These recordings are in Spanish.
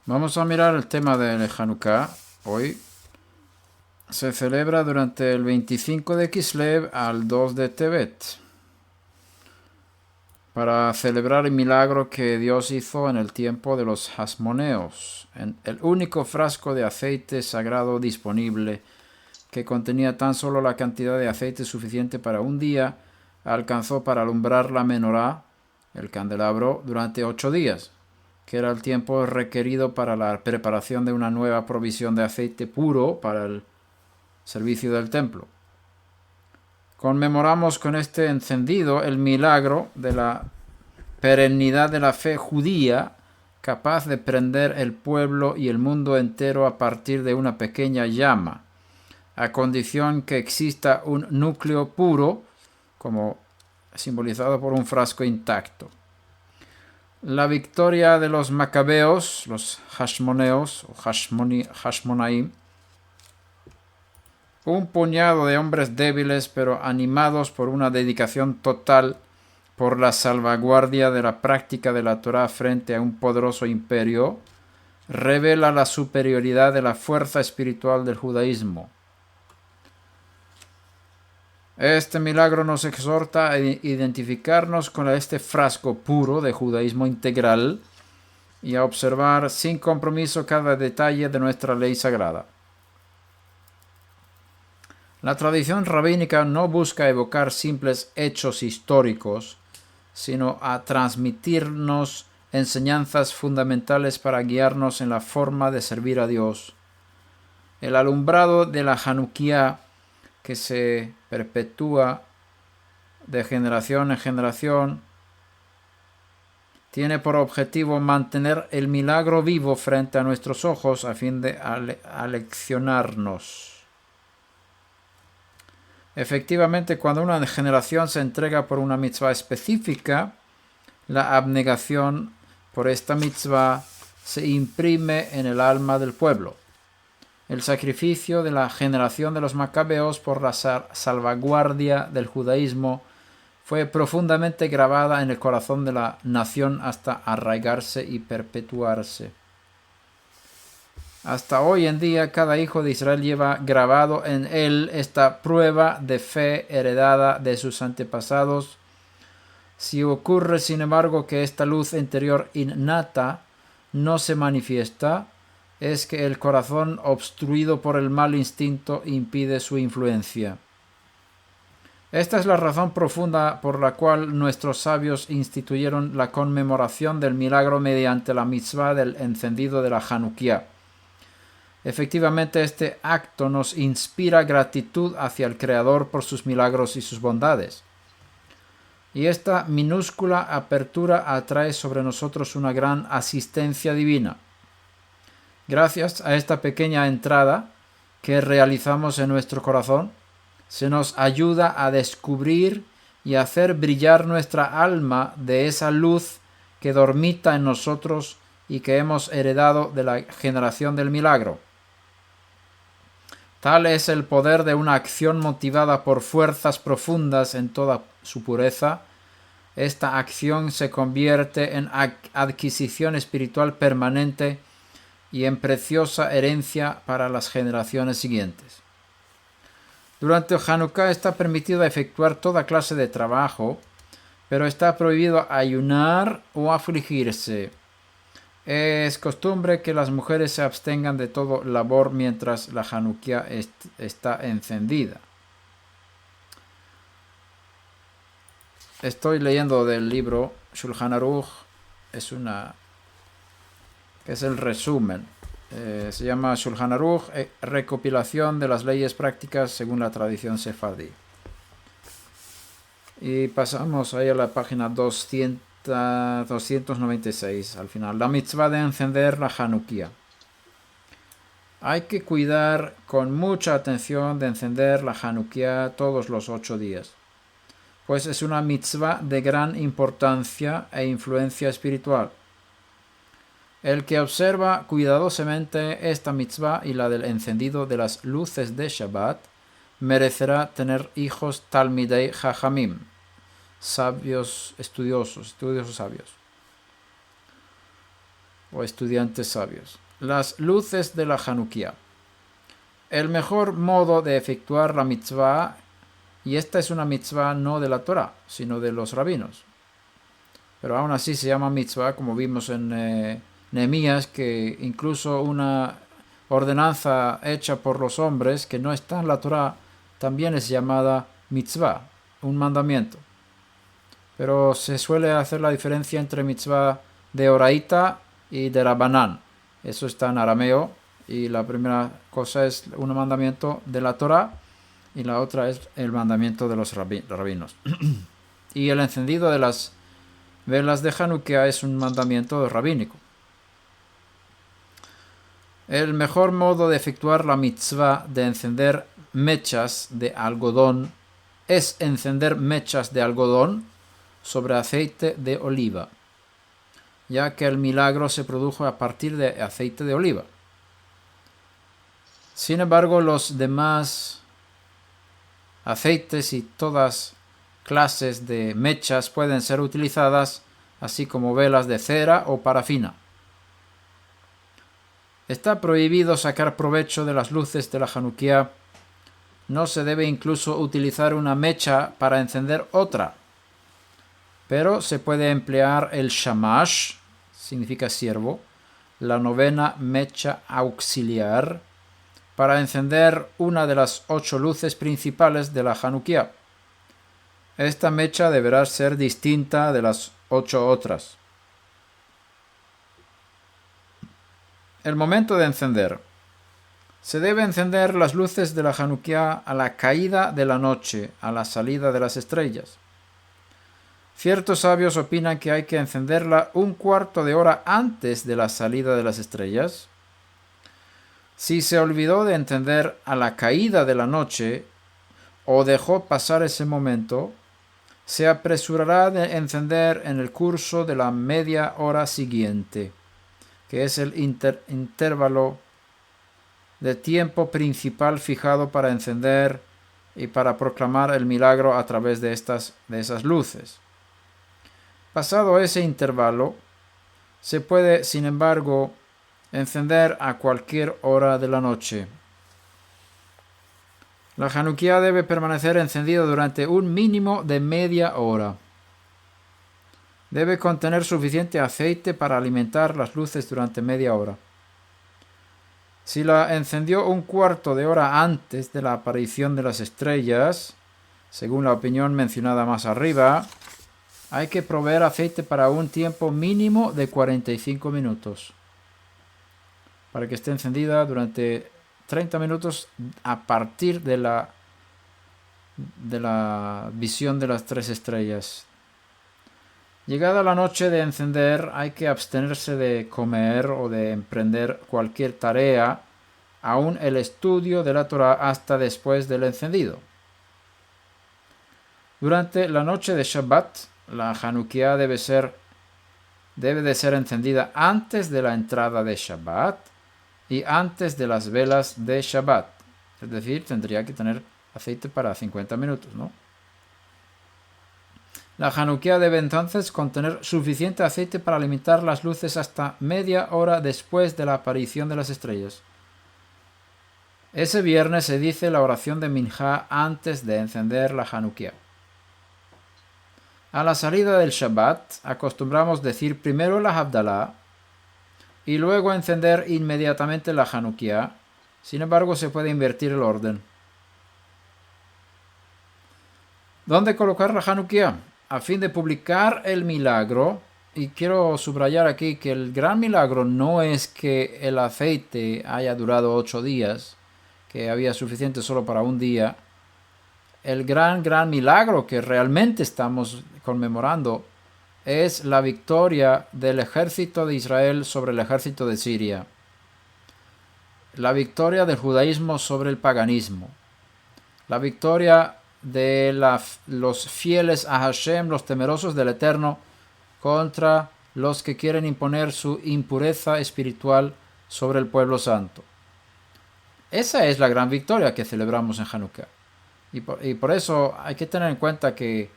Vamos a mirar el tema de Hanukkah hoy. Se celebra durante el 25 de Kislev al 2 de Tevet, para celebrar el milagro que Dios hizo en el tiempo de los Hasmoneos, en el único frasco de aceite sagrado disponible, que contenía tan solo la cantidad de aceite suficiente para un día, alcanzó para alumbrar la menorá, el candelabro, durante 8 días, que era el tiempo requerido para la preparación de una nueva provisión de aceite puro para el servicio del templo. Conmemoramos con este encendido el milagro de la perennidad de la fe judía, capaz de prender el pueblo y el mundo entero a partir de una pequeña llama, a condición que exista un núcleo puro, como simbolizado por un frasco intacto. La victoria de los macabeos, los hashmoneos o hashmonaim, un puñado de hombres débiles pero animados por una dedicación total por la salvaguardia de la práctica de la Torá frente a un poderoso imperio, revela la superioridad de la fuerza espiritual del judaísmo. Este milagro nos exhorta a identificarnos con este frasco puro de judaísmo integral y a observar sin compromiso cada detalle de nuestra ley sagrada. La tradición rabínica no busca evocar simples hechos históricos, sino a transmitirnos enseñanzas fundamentales para guiarnos en la forma de servir a Dios. El alumbrado de la Hanukkah, que se perpetúa de generación en generación, tiene por objetivo mantener el milagro vivo frente a nuestros ojos a fin de aleccionarnos. Efectivamente, cuando una generación se entrega por una mitzvah específica, la abnegación por esta mitzvah se imprime en el alma del pueblo. El sacrificio de la generación de los macabeos por la salvaguardia del judaísmo fue profundamente grabada en el corazón de la nación hasta arraigarse y perpetuarse. Hasta hoy en día, cada hijo de Israel lleva grabado en él esta prueba de fe heredada de sus antepasados. Si ocurre, sin embargo, que esta luz interior innata no se manifiesta, es que el corazón obstruido por el mal instinto impide su influencia. Esta es la razón profunda por la cual nuestros sabios instituyeron la conmemoración del milagro mediante la mitzvah del encendido de la Hanukkah. Efectivamente, este acto nos inspira gratitud hacia el Creador por sus milagros y sus bondades. Y esta minúscula apertura atrae sobre nosotros una gran asistencia divina. Gracias a esta pequeña entrada que realizamos en nuestro corazón, se nos ayuda a descubrir y a hacer brillar nuestra alma de esa luz que dormita en nosotros y que hemos heredado de la generación del milagro. Tal es el poder de una acción motivada por fuerzas profundas en toda su pureza. Esta acción se convierte en adquisición espiritual permanente y en preciosa herencia para las generaciones siguientes. Durante Hanukkah está permitido efectuar toda clase de trabajo, pero está prohibido ayunar o afligirse. Es costumbre que las mujeres se abstengan de todo labor mientras la Hanukkah está encendida. Estoy leyendo del libro Shulchan Aruch, es el resumen. Se llama Shulchan Aruch, recopilación de las leyes prácticas según la tradición sefardí. Y pasamos ahí a la página 296, al final. La mitzvah de encender la Hanukkah. Hay que cuidar con mucha atención de encender la Hanukkah todos los 8 días, pues es una mitzvah de gran importancia e influencia espiritual. El que observa cuidadosamente esta mitzvah y la del encendido de las luces de Shabbat merecerá tener hijos Talmidei Jajamim, sabios estudiosos sabios. o estudiantes sabios. Las luces de la Hanukkah. El mejor modo de efectuar la mitzvah, y esta es una mitzvah no de la Torah, sino de los rabinos, pero aún así se llama mitzvah, como vimos en Nehemías, que incluso una ordenanza hecha por los hombres que no está en la Torah también es llamada mitzvah, un mandamiento. Pero se suele hacer la diferencia entre mitzvah de oraita y de rabanán. Eso está en arameo, y la primera cosa es un mandamiento de la Torah y la otra es el mandamiento de los rabinos. Y el encendido de las velas de Hanukkah es un mandamiento rabínico. El mejor modo de efectuar la mitzvah de encender mechas de algodón es encender mechas de algodón sobre aceite de oliva, ya que el milagro se produjo a partir de aceite de oliva. Sin embargo, los demás aceites y todas clases de mechas pueden ser utilizadas, así como velas de cera o parafina. Está prohibido sacar provecho de las luces de la Hanukkah. No se debe incluso utilizar una mecha para encender otra, pero se puede emplear el shamash, significa siervo, la novena mecha auxiliar, para encender una de las 8 luces principales de la Hanukkah. Esta mecha deberá ser distinta de las 8 otras. El momento de encender. Se debe encender las luces de la Hanukkah a la caída de la noche, a la salida de las estrellas. Ciertos sabios opinan que hay que encenderla un cuarto de hora antes de la salida de las estrellas. Si se olvidó de encender a la caída de la noche o dejó pasar ese momento, se apresurará de encender en el curso de la media hora siguiente, que es el intervalo de tiempo principal fijado para encender y para proclamar el milagro a través de esas luces. Pasado ese intervalo, se puede, sin embargo, encender a cualquier hora de la noche. La Hanukkah debe permanecer encendida durante un mínimo de media hora. Debe contener suficiente aceite para alimentar las luces durante media hora. Si la encendió un cuarto de hora antes de la aparición de las estrellas, según la opinión mencionada más arriba, hay que proveer aceite para un tiempo mínimo de 45 minutos, para que esté encendida durante 30 minutos a partir de la visión de las 3 estrellas. Llegada la noche de encender, hay que abstenerse de comer o de emprender cualquier tarea, aun el estudio de la Torah, hasta después del encendido. Durante la noche de Shabbat, la Hanukkah debe de ser encendida antes de la entrada de Shabbat y antes de las velas de Shabbat. Es decir, tendría que tener aceite para 50 minutos, ¿no? La Hanukkah debe entonces contener suficiente aceite para alimentar las luces hasta media hora después de la aparición de las estrellas. Ese viernes se dice la oración de Minjá antes de encender la Hanukkah. A la salida del Shabbat acostumbramos decir primero la Havdalah y luego encender inmediatamente la Hanukkah. Sin embargo, se puede invertir el orden. ¿Dónde colocar la Hanukkah? A fin de publicar el milagro, y quiero subrayar aquí que el gran milagro no es que el aceite haya durado 8 días, que había suficiente solo para un día. El gran milagro que realmente estamos conmemorando es la victoria del ejército de Israel sobre el ejército de Siria. La victoria del judaísmo sobre el paganismo. La victoria de los fieles a Hashem, los temerosos del Eterno, contra los que quieren imponer su impureza espiritual sobre el pueblo santo. Esa es la gran victoria que celebramos en Hanukkah. Y por eso hay que tener en cuenta que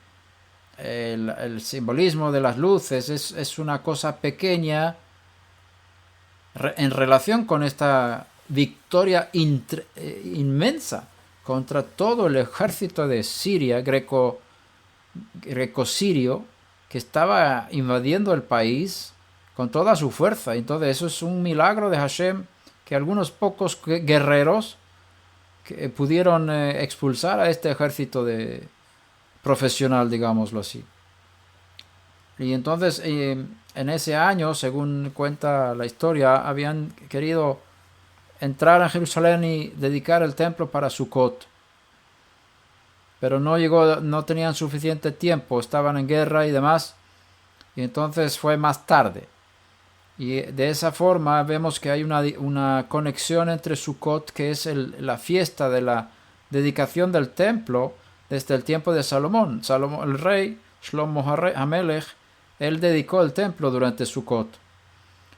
el simbolismo de las luces es una cosa pequeña en relación con esta victoria inmensa contra todo el ejército de Siria, greco-sirio, que estaba invadiendo el país con toda su fuerza. Entonces eso es un milagro de Hashem, que algunos pocos guerreros que pudieron expulsar a este ejército profesional, digámoslo así. Y entonces en ese año, según cuenta la historia, habían querido entrar a Jerusalén y dedicar el templo para Sukkot. Pero no tenían suficiente tiempo, estaban en guerra y demás, y entonces fue más tarde. Y de esa forma vemos que hay una conexión entre Sukkot, que es la fiesta de la dedicación del templo desde el tiempo de Salomón. El rey Shlomo HaMelech, él dedicó el templo durante Sukkot.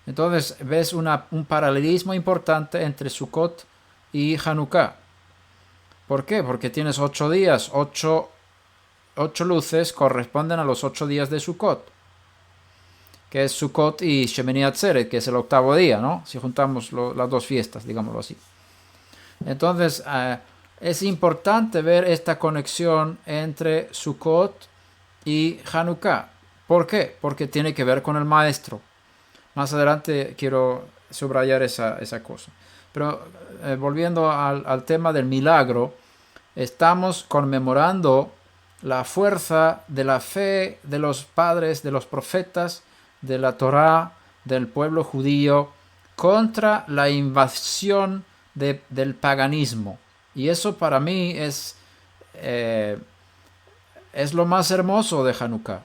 Entonces ves un paralelismo importante entre Sukkot y Hanukkah. ¿Por qué? Porque tienes 8 días, 8 luces corresponden a los 8 días de Sukkot, que es Sukkot y Shemini Atzeret, que es el 8º día, ¿no? Si juntamos las dos fiestas, digámoslo así. Entonces, es importante ver esta conexión entre Sukkot y Hanukkah. ¿Por qué? Porque tiene que ver con el maestro. Más adelante quiero subrayar esa cosa. Pero volviendo al tema del milagro, estamos conmemorando la fuerza de la fe de los padres, de los profetas, de la Torá, del pueblo judío, contra la invasión del paganismo. Y eso para mí es lo más hermoso de Hanukkah.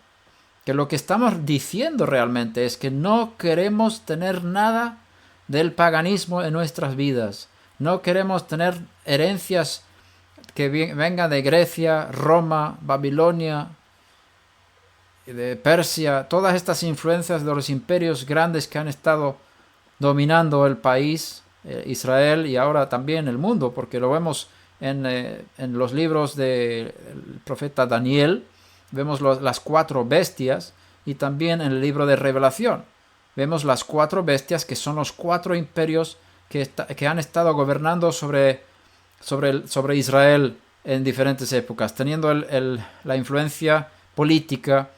Que lo que estamos diciendo realmente es que no queremos tener nada del paganismo en nuestras vidas. No queremos tener herencias que vengan de Grecia, Roma, Babilonia, de Persia, todas estas influencias de los imperios grandes que han estado dominando el país, Israel, y ahora también el mundo, porque lo vemos en los libros del profeta Daniel. Vemos las 4 bestias, y también en el libro de Revelación vemos las 4 bestias, que son los 4 imperios que han estado gobernando sobre Israel en diferentes épocas, teniendo la influencia política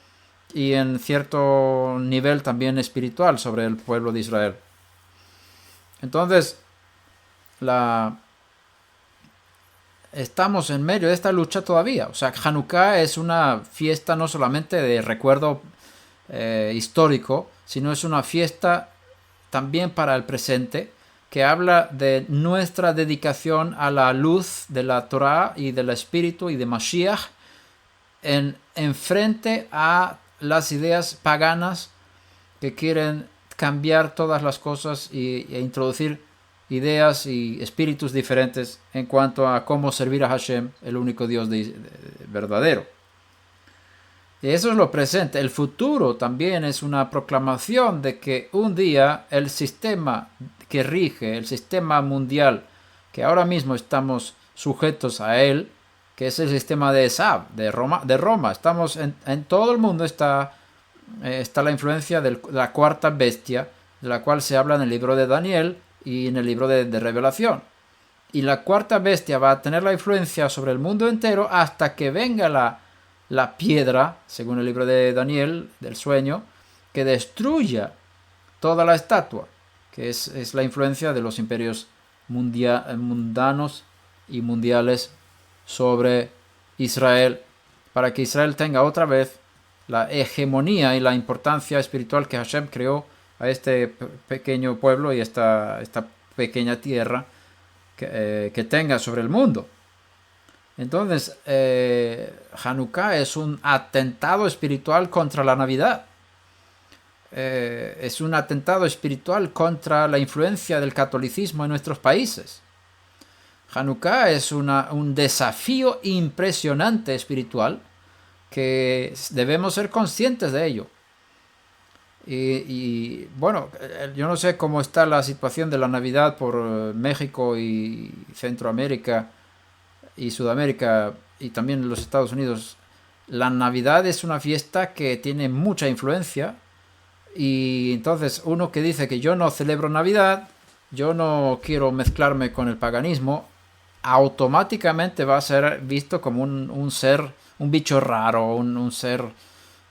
y en cierto nivel también espiritual sobre el pueblo de Israel. Entonces, estamos en medio de esta lucha todavía. O sea, Hanukkah es una fiesta no solamente de recuerdo histórico, sino es una fiesta también para el presente, que habla de nuestra dedicación a la luz de la Torah y del Espíritu y de Mashiach en frente a las ideas paganas que quieren cambiar todas las cosas e introducir ideas y espíritus diferentes en cuanto a cómo servir a Hashem, el único Dios verdadero. Y eso es lo presente. El futuro también es una proclamación de que un día el sistema que rige, el sistema mundial, que ahora mismo estamos sujetos a él, que es el sistema de Esav, de Roma. Estamos en todo el mundo está la influencia de la 4ª bestia, de la cual se habla en el libro de Daniel y en el libro de Revelación. Y la 4ª bestia va a tener la influencia sobre el mundo entero hasta que venga la piedra, según el libro de Daniel, del sueño, que destruya toda la estatua, que es la influencia de los imperios mundanos y mundiales sobre Israel, para que Israel tenga otra vez la hegemonía y la importancia espiritual que Hashem creó a este pequeño pueblo y esta pequeña tierra que tenga sobre el mundo. Entonces, Hanukkah es un atentado espiritual contra la Navidad. Es un atentado espiritual contra la influencia del catolicismo en nuestros países. Hanukkah es un desafío impresionante espiritual que debemos ser conscientes de ello. Y bueno, yo no sé cómo está la situación de la Navidad por México y Centroamérica y Sudamérica y también en los Estados Unidos. La Navidad es una fiesta que tiene mucha influencia Y entonces uno que dice que yo no celebro Navidad, yo no quiero mezclarme con el paganismo, automáticamente va a ser visto como un ser, un bicho raro, un ser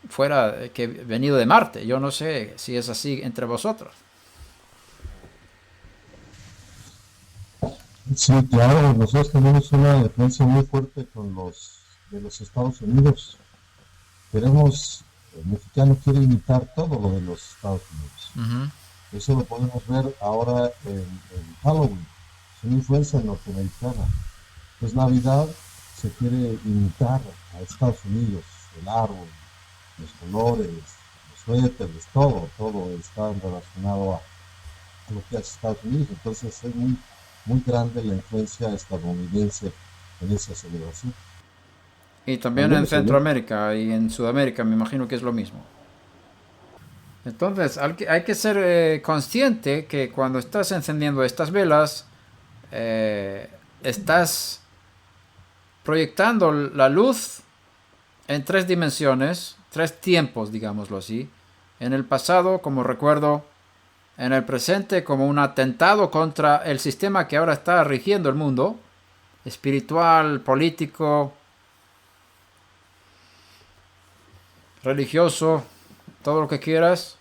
fuera, que venido de Marte. Yo no sé si es así entre vosotros. Sí, claro, nosotros tenemos una defensa muy fuerte con los de los Estados Unidos. Queremos, el mexicano quiere imitar todo lo de los Estados Unidos. Ujú. Eso lo podemos ver ahora en Halloween. Es una influencia norteamericana. Pues Navidad se quiere imitar a Estados Unidos, el árbol, los colores, los suéteres, todo está relacionado a lo que hace Estados Unidos. Entonces es muy grande la influencia estadounidense en esa celebración. Y Al también en menos allá. Centroamérica y en Sudamérica me imagino que es lo mismo. Entonces hay que ser consciente que cuando estás encendiendo estas velas, estás proyectando la luz en tres dimensiones, tres tiempos, digámoslo así. En el pasado como recuerdo, en el presente como un atentado contra el sistema que ahora está rigiendo el mundo, espiritual, político, religioso, todo lo que quieras.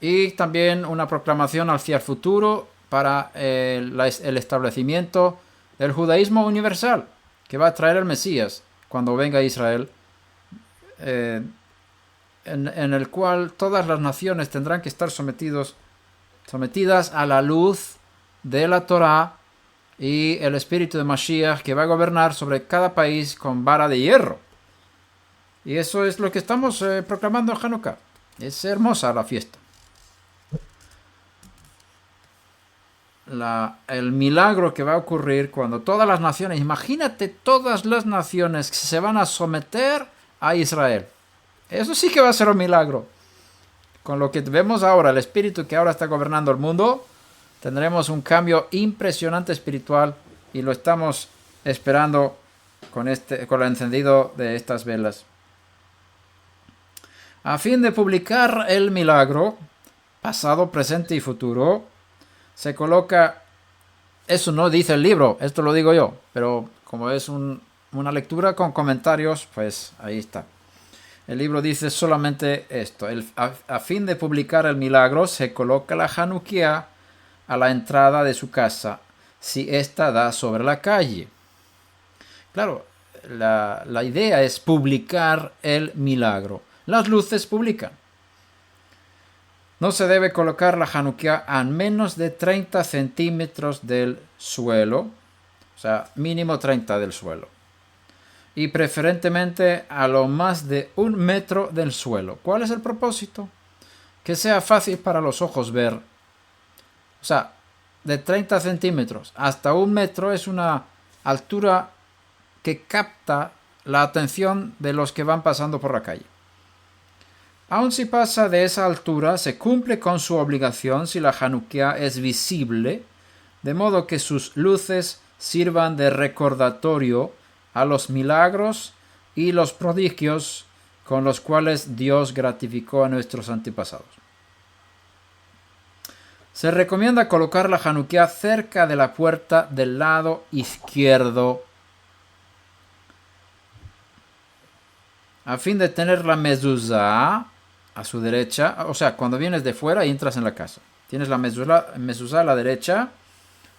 Y también una proclamación hacia el futuro para el establecimiento del judaísmo universal, que va a traer el Mesías cuando venga a Israel, eh, en el cual todas las naciones tendrán que estar sometidas a la luz de la Torá y el espíritu de Mashiach, que va a gobernar sobre cada país con vara de hierro. Y eso es lo que estamos proclamando en Hanukkah. Es hermosa la fiesta. El milagro que va a ocurrir cuando todas las naciones, imagínate todas las naciones que se van a someter a Israel. Eso sí que va a ser un milagro. Con lo que vemos ahora, el espíritu que ahora está gobernando el mundo, tendremos un cambio impresionante espiritual y lo estamos esperando con el encendido de estas velas. A fin de publicar el milagro, pasado, presente y futuro, se coloca, eso no dice el libro, esto lo digo yo, pero como es una lectura con comentarios, pues ahí está. El libro dice solamente esto: a fin de publicar el milagro, se coloca la Hanukkah a la entrada de su casa, si ésta da sobre la calle. Claro, la idea es publicar el milagro. Las luces publican. No se debe colocar la Hanukkah a menos de 30 centímetros del suelo, o sea, mínimo 30 del suelo. Y preferentemente a lo más de 1 metro del suelo. ¿Cuál es el propósito? Que sea fácil para los ojos ver. O sea, de 30 centímetros hasta 1 metro es una altura que capta la atención de los que van pasando por la calle. Aun si pasa de esa altura, se cumple con su obligación si la Hanukkah es visible, de modo que sus luces sirvan de recordatorio a los milagros y los prodigios con los cuales Dios gratificó a nuestros antepasados. Se recomienda colocar la Hanukkah cerca de la puerta del lado izquierdo, a fin de tener la mezuzá a su derecha, o sea, cuando vienes de fuera y entras en la casa. Tienes la mezuzá a la derecha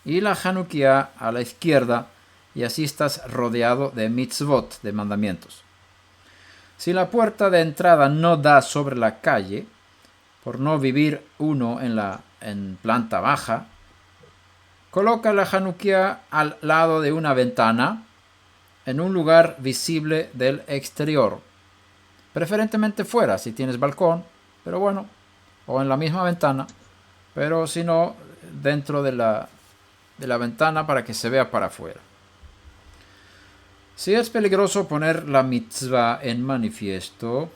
y la Hanukkah a la izquierda, y así estás rodeado de mitzvot, de mandamientos. Si la puerta de entrada no da sobre la calle, por no vivir uno en planta baja, coloca la Hanukkah al lado de una ventana, en un lugar visible del exterior. Preferentemente fuera, si tienes balcón, pero bueno, o en la misma ventana, pero si no, dentro de la ventana para que se vea para afuera. Si es peligroso poner la mitzvah en manifiesto,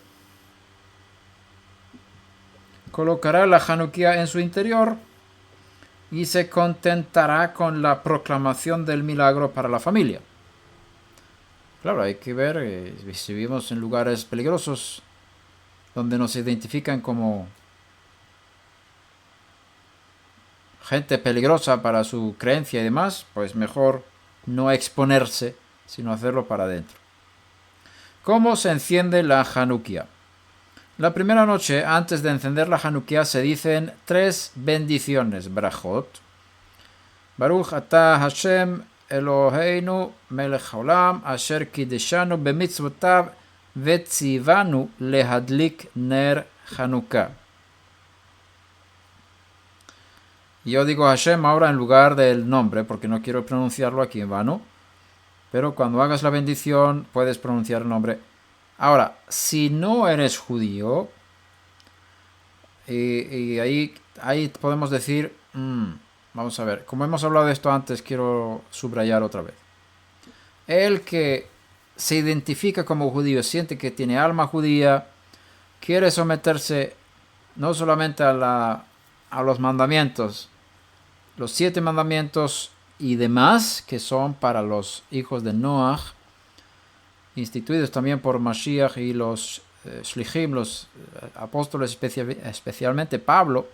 colocará la Hanukkah en su interior y se contentará con la proclamación del milagro para la familia. Claro, hay que ver si vivimos en lugares peligrosos donde nos identifican como gente peligrosa para su creencia y demás, pues mejor no exponerse, sino hacerlo para adentro. ¿Cómo se enciende la Hanukkah? La primera noche, antes de encender la Hanukkah, se dicen 3 bendiciones, brachot. Baruch atah Hashem Eloheinu melech haolam asher kideshanu bemitzvotav vetzivanu lehadlik ner Hanukkah. Yo digo Hashem ahora en lugar del nombre, porque no quiero pronunciarlo aquí en vano. Pero cuando hagas la bendición, puedes pronunciar el nombre. Ahora, si no eres judío, y ahí podemos decir, vamos a ver, como hemos hablado de esto antes, quiero subrayar otra vez. El que se identifica como judío, siente que tiene alma judía, quiere someterse no solamente a los mandamientos, los 7 mandamientos y demás, que son para los hijos de Noach, instituidos también por Mashiach y los Shlichim, los apóstoles, especialmente Pablo.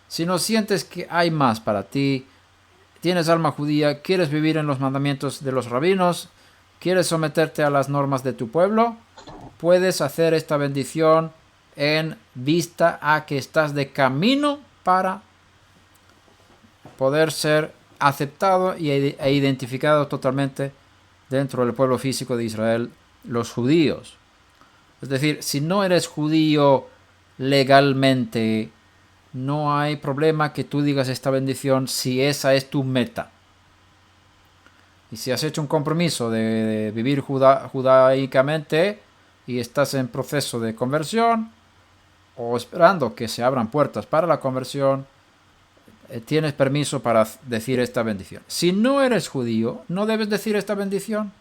Si no sientes que hay más para ti, tienes alma judía, quieres vivir en los mandamientos de los rabinos, quieres someterte a las normas de tu pueblo, puedes hacer esta bendición en vista a que estás de camino para poder ser aceptado e identificado totalmente dentro del pueblo físico de Israel, los judíos. Es decir, si no eres judío legalmente, no hay problema que tú digas esta bendición si esa es tu meta. Y si has hecho un compromiso de vivir judaicamente y estás en proceso de conversión o esperando que se abran puertas para la conversión, tienes permiso para decir esta bendición. Si no eres judío, no debes decir esta bendición,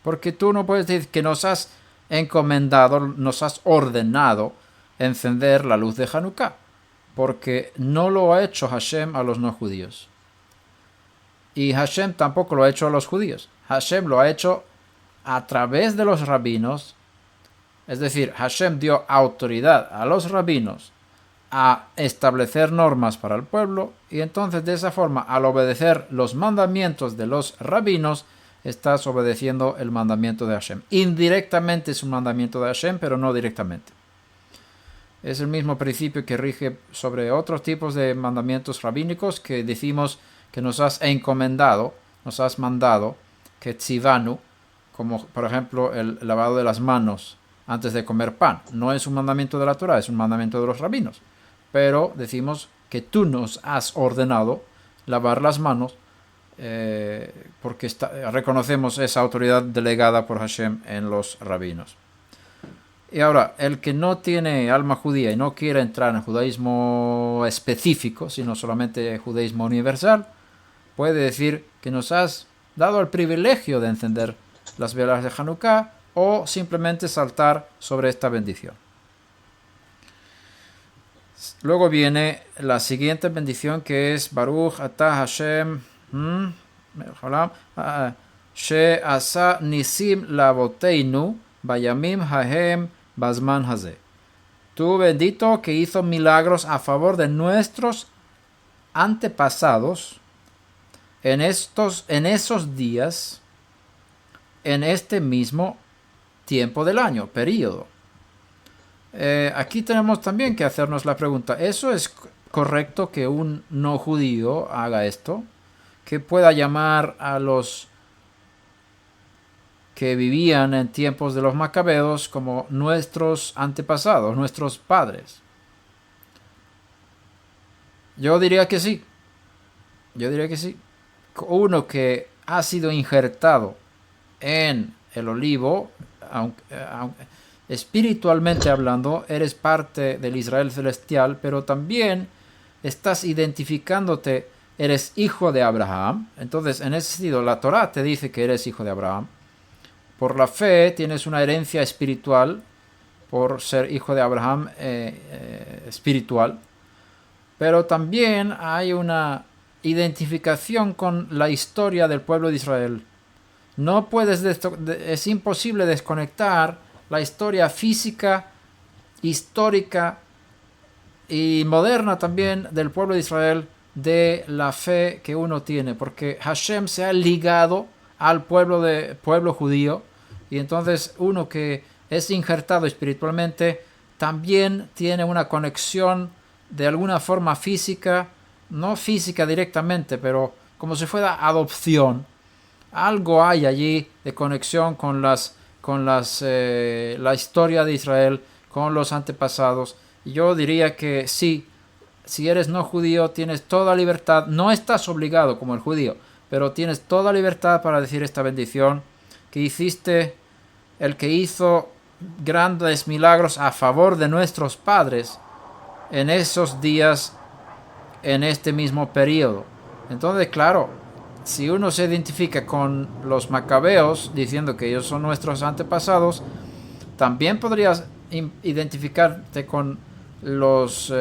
porque tú no puedes decir que nos has encomendado, nos has ordenado encender la luz de Hanukkah, porque no lo ha hecho Hashem a los no judíos. Y Hashem tampoco lo ha hecho a los judíos. Hashem lo ha hecho a través de los rabinos, es decir, Hashem dio autoridad a los rabinos a establecer normas para el pueblo, y entonces de esa forma, al obedecer los mandamientos de los rabinos, estás obedeciendo el mandamiento de Hashem. Indirectamente es un mandamiento de Hashem, pero no directamente. Es el mismo principio que rige sobre otros tipos de mandamientos rabínicos que decimos que nos has encomendado, nos has mandado, que tzivanu, como por ejemplo el lavado de las manos antes de comer pan. No es un mandamiento de la Torah, es un mandamiento de los rabinos. Pero decimos que tú nos has ordenado lavar las manos porque reconocemos esa autoridad delegada por Hashem en los rabinos. Y ahora, el que no tiene alma judía y no quiere entrar en judaísmo específico, sino solamente judaísmo universal, puede decir que nos has dado el privilegio de encender las velas de Hanukkah o simplemente saltar sobre esta bendición. Luego viene la siguiente bendición, que es Baruch atah Hashem she'asa nisim lavoteinu bayamim hahem bazman hazeh. Tú bendito que hizo milagros a favor de nuestros antepasados en esos días, en este mismo tiempo del año, período. Aquí tenemos también que hacernos la pregunta, ¿eso es correcto que un no judío haga esto? Que pueda llamar a los que vivían en tiempos de los macabeos como nuestros antepasados, nuestros padres. Yo diría que sí. Uno que ha sido injertado en el olivo, espiritualmente hablando, eres parte del Israel celestial, pero también estás identificándote, eres hijo de Abraham. Entonces, en ese sentido, la Torah te dice que eres hijo de Abraham. Por la fe tienes una herencia espiritual, por ser hijo de Abraham espiritual. Pero también hay una identificación con la historia del pueblo de Israel. No puedes es imposible desconectar la historia física, histórica y moderna también del pueblo de Israel de la fe que uno tiene, porque Hashem se ha ligado al pueblo judío, y entonces uno que es injertado espiritualmente también tiene una conexión de alguna forma física, no física directamente, pero como si fuera adopción. Algo hay allí de conexión con la historia de Israel, con los antepasados. Y yo diría que sí, si eres no judío tienes toda libertad, no estás obligado como el judío, pero tienes toda libertad para decir esta bendición que hiciste el que hizo grandes milagros a favor de nuestros padres en esos días, en este mismo periodo. Entonces, claro, si uno se identifica con los macabeos diciendo que ellos son nuestros antepasados, también podrías identificarte con los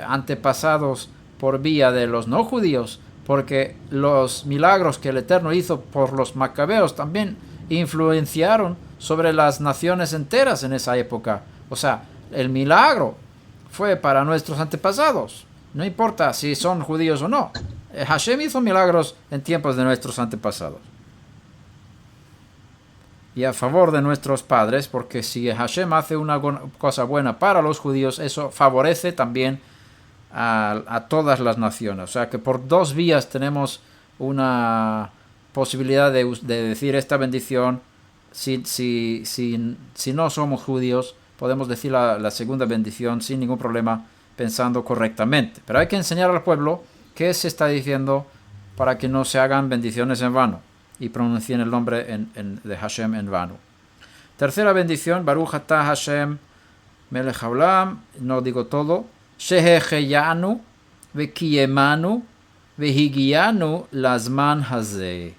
antepasados por vía de los no judíos, porque los milagros que el Eterno hizo por los macabeos también influenciaron sobre las naciones enteras en esa época. O sea, el milagro fue para nuestros antepasados, no importa si son judíos o no. Hashem hizo milagros en tiempos de nuestros antepasados y a favor de nuestros padres, porque si Hashem hace una cosa buena para los judíos, eso favorece también a todas las naciones. O sea que por dos vías tenemos una posibilidad de decir esta bendición. Si no somos judíos, podemos decir la segunda bendición sin ningún problema, pensando correctamente. Pero hay que enseñar al pueblo qué se está diciendo para que no se hagan bendiciones en vano y pronuncien el nombre de Hashem en vano. Tercera bendición, Baruch atah Hashem melech haolam, no digo todo, shehecheyanu vekiyemanu vehigianu lazman hazeh.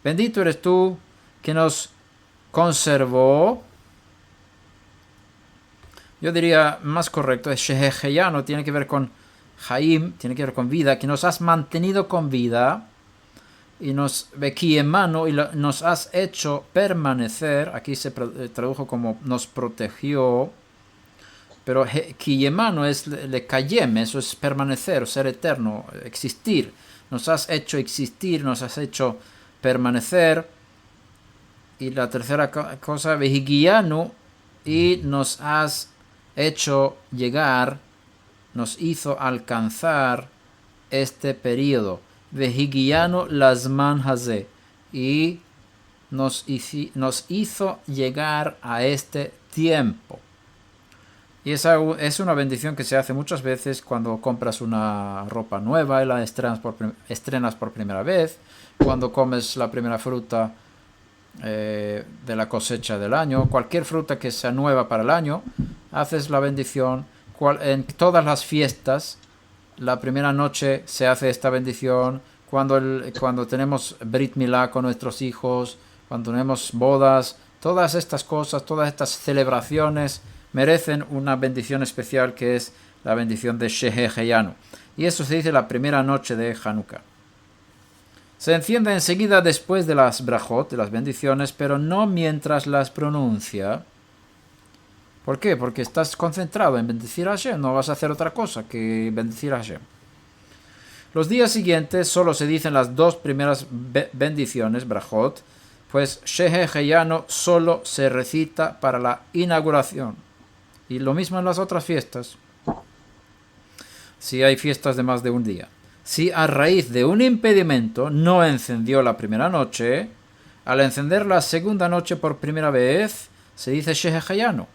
Bendito eres tú que nos conservó. Yo diría más correcto, shehecheyanu tiene que ver con Haim, tiene que ver con vida, que nos has mantenido con vida y nos nos has hecho permanecer. Aquí se tradujo como nos protegió, pero kiyemano es le kayem, eso es permanecer, ser eterno, existir. Nos has hecho existir, nos has hecho permanecer. Y la tercera cosa, vehigianu, y nos has hecho llegar, nos hizo alcanzar este periodo. Vehigianu lazman hazeh, y nos hizo llegar a este tiempo. Y esa es una bendición que se hace muchas veces cuando compras una ropa nueva y la estrenas por primera vez, cuando comes la primera fruta de la cosecha del año, cualquier fruta que sea nueva para el año, haces la bendición. En todas las fiestas, la primera noche se hace esta bendición. Cuando tenemos Brit Milá con nuestros hijos, cuando tenemos bodas, todas estas cosas, todas estas celebraciones merecen una bendición especial, que es la bendición de Shehecheyanu. Y eso se dice la primera noche de Hanukkah. Se enciende enseguida después de las brajot, de las bendiciones, pero no mientras las pronuncia. ¿Por qué? Porque estás concentrado en bendecir a Hashem, no vas a hacer otra cosa que bendecir a Hashem. Los días siguientes solo se dicen las dos primeras bendiciones, brajot, pues Shehecheyanu solo se recita para la inauguración. Y lo mismo en las otras fiestas, si hay fiestas de más de un día. Si a raíz de un impedimento no encendió la primera noche, al encender la segunda noche por primera vez, se dice Shehecheyanu.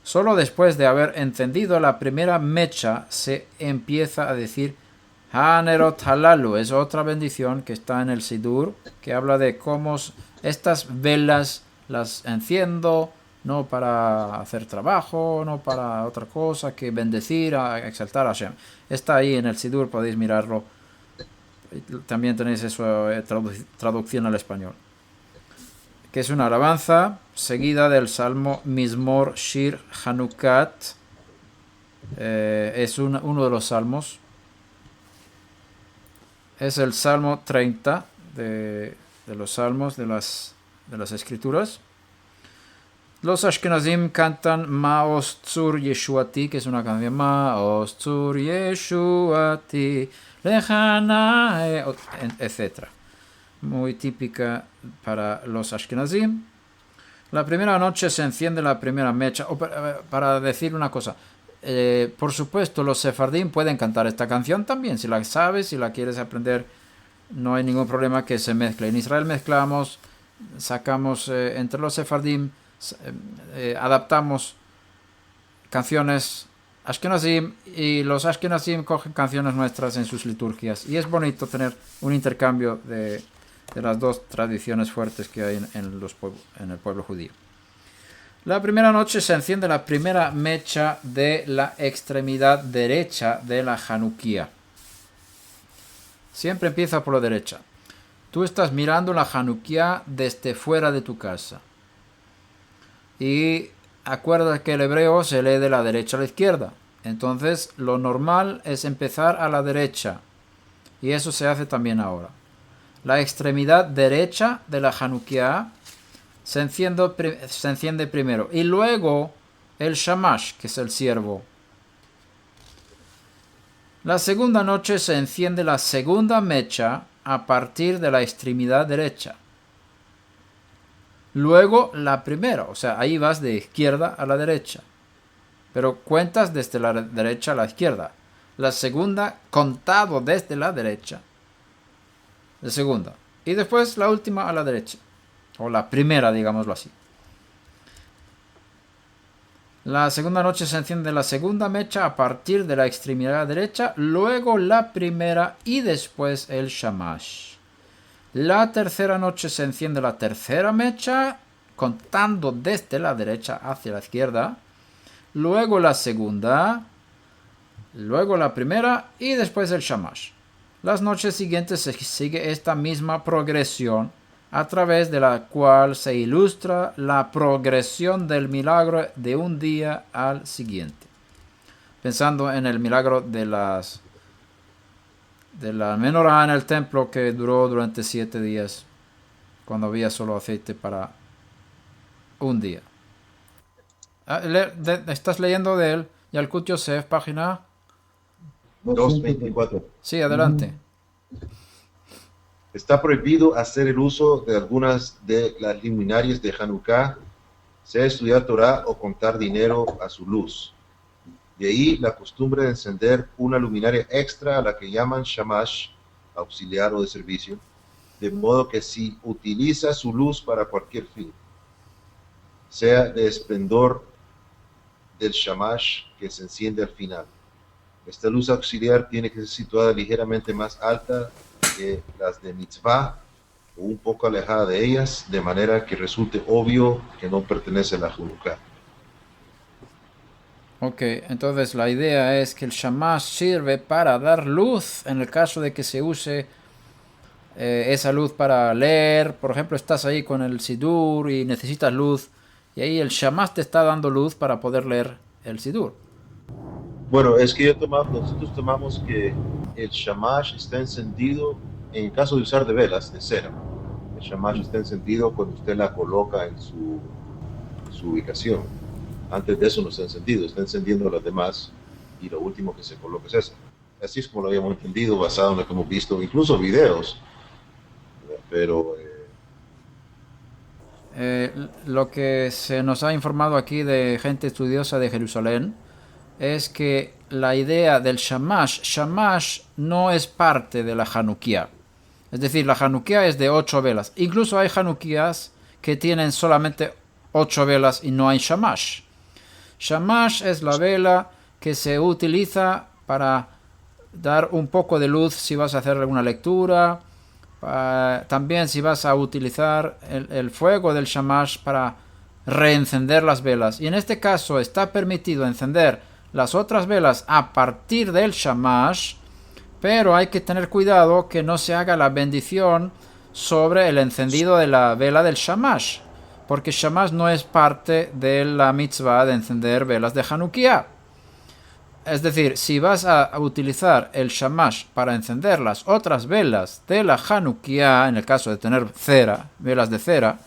Solo después de haber encendido la primera mecha se empieza a decir Hanerot Halalu. Es otra bendición que está en el Sidur, que habla de cómo estas velas las enciendo, no para hacer trabajo, no para otra cosa que bendecir, exaltar a Hashem. Está ahí en el Sidur, podéis mirarlo. También tenéis eso, traducción al español, que es una alabanza seguida del salmo Mizmor Shir Hanukat. Es uno de los salmos. Es el salmo 30 de los salmos de las escrituras. Los Ashkenazim cantan Maoz Tzur Yeshuati, que es una canción Maoz Tzur Yeshuati, Lejana, etc. Muy típica para los Ashkenazim. La primera noche se enciende la primera mecha. Para decir una cosa, por supuesto los sefardim pueden cantar esta canción también. Si la sabes, si la quieres aprender, no hay ningún problema que se mezcle. En Israel mezclamos, sacamos entre los sefardim, adaptamos canciones Ashkenazim y los Ashkenazim cogen canciones nuestras en sus liturgias. Y es bonito tener un intercambio de las dos tradiciones fuertes que hay en el pueblo judío. La primera noche se enciende la primera mecha de la extremidad derecha de la Hanukkah. Siempre empieza por la derecha. Tú estás mirando la Hanukkah desde fuera de tu casa. Y acuérdate que el hebreo se lee de la derecha a la izquierda. Entonces lo normal es empezar a la derecha. Y eso se hace también ahora. La extremidad derecha de la Hanukkah se enciende primero. Y luego el Shamash, que es el ciervo. La segunda noche se enciende la segunda mecha a partir de la extremidad derecha. Luego la primera, o sea, ahí vas de izquierda a la derecha. Pero cuentas desde la derecha a la izquierda. La segunda contado desde la derecha. La segunda. Y después la última a la derecha. O la primera, digámoslo así. La segunda noche se enciende la segunda mecha a partir de la extremidad derecha, luego la primera y después el Shamash. La tercera noche se enciende la tercera mecha, contando desde la derecha hacia la izquierda, luego la segunda, luego la primera y después el Shamash. Las noches siguientes se sigue esta misma progresión, a través de la cual se ilustra la progresión del milagro de un día al siguiente. Pensando en el milagro de la menorá en el templo que duró durante 7 días, cuando había solo aceite para un día. ¿Estás leyendo de él? Yalkut Yosef, página 224. Sí, adelante. Está prohibido hacer el uso de algunas de las luminarias de Hanukkah, sea estudiar Torah o contar dinero a su luz. De ahí la costumbre de encender una luminaria extra a la que llaman shamash, auxiliar o de servicio, de modo que si utiliza su luz para cualquier fin, sea de esplendor del shamash que se enciende al final. Esta luz auxiliar tiene que ser situada ligeramente más alta que las de mitzvah o un poco alejada de ellas, de manera que resulte obvio que no pertenece a la Hanukkah. Ok, entonces la idea es que el shamash sirve para dar luz en el caso de que se use esa luz para leer. Por ejemplo, estás ahí con el sidur y necesitas luz, y ahí el shamash te está dando luz para poder leer el sidur. Bueno, es que nosotros tomamos que el shamash está encendido en caso de usar de velas, de cera. El shamash está encendido cuando usted la coloca en su ubicación. Antes de eso no está encendido, está encendiendo las demás y lo último que se coloca es eso. Así es como lo habíamos entendido, basado en lo que hemos visto, incluso videos. Pero lo que se nos ha informado aquí de gente estudiosa de Jerusalén es que la idea del Shamash no es parte de la Hanukkah. Es decir, la Hanukkah es de 8 velas. Incluso hay Hanukkahs que tienen solamente 8 velas y no hay Shamash. Shamash es la vela que se utiliza para dar un poco de luz si vas a hacer alguna lectura. También si vas a utilizar el fuego del Shamash para reencender las velas. Y en este caso está permitido encender las otras velas a partir del Shamash, pero hay que tener cuidado que no se haga la bendición sobre el encendido de la vela del Shamash, porque Shamash no es parte de la mitzvah de encender velas de Hanukkah. Es decir, si vas a utilizar el Shamash para encender las otras velas de la Hanukkah, en el caso de tener cera, velas de cera,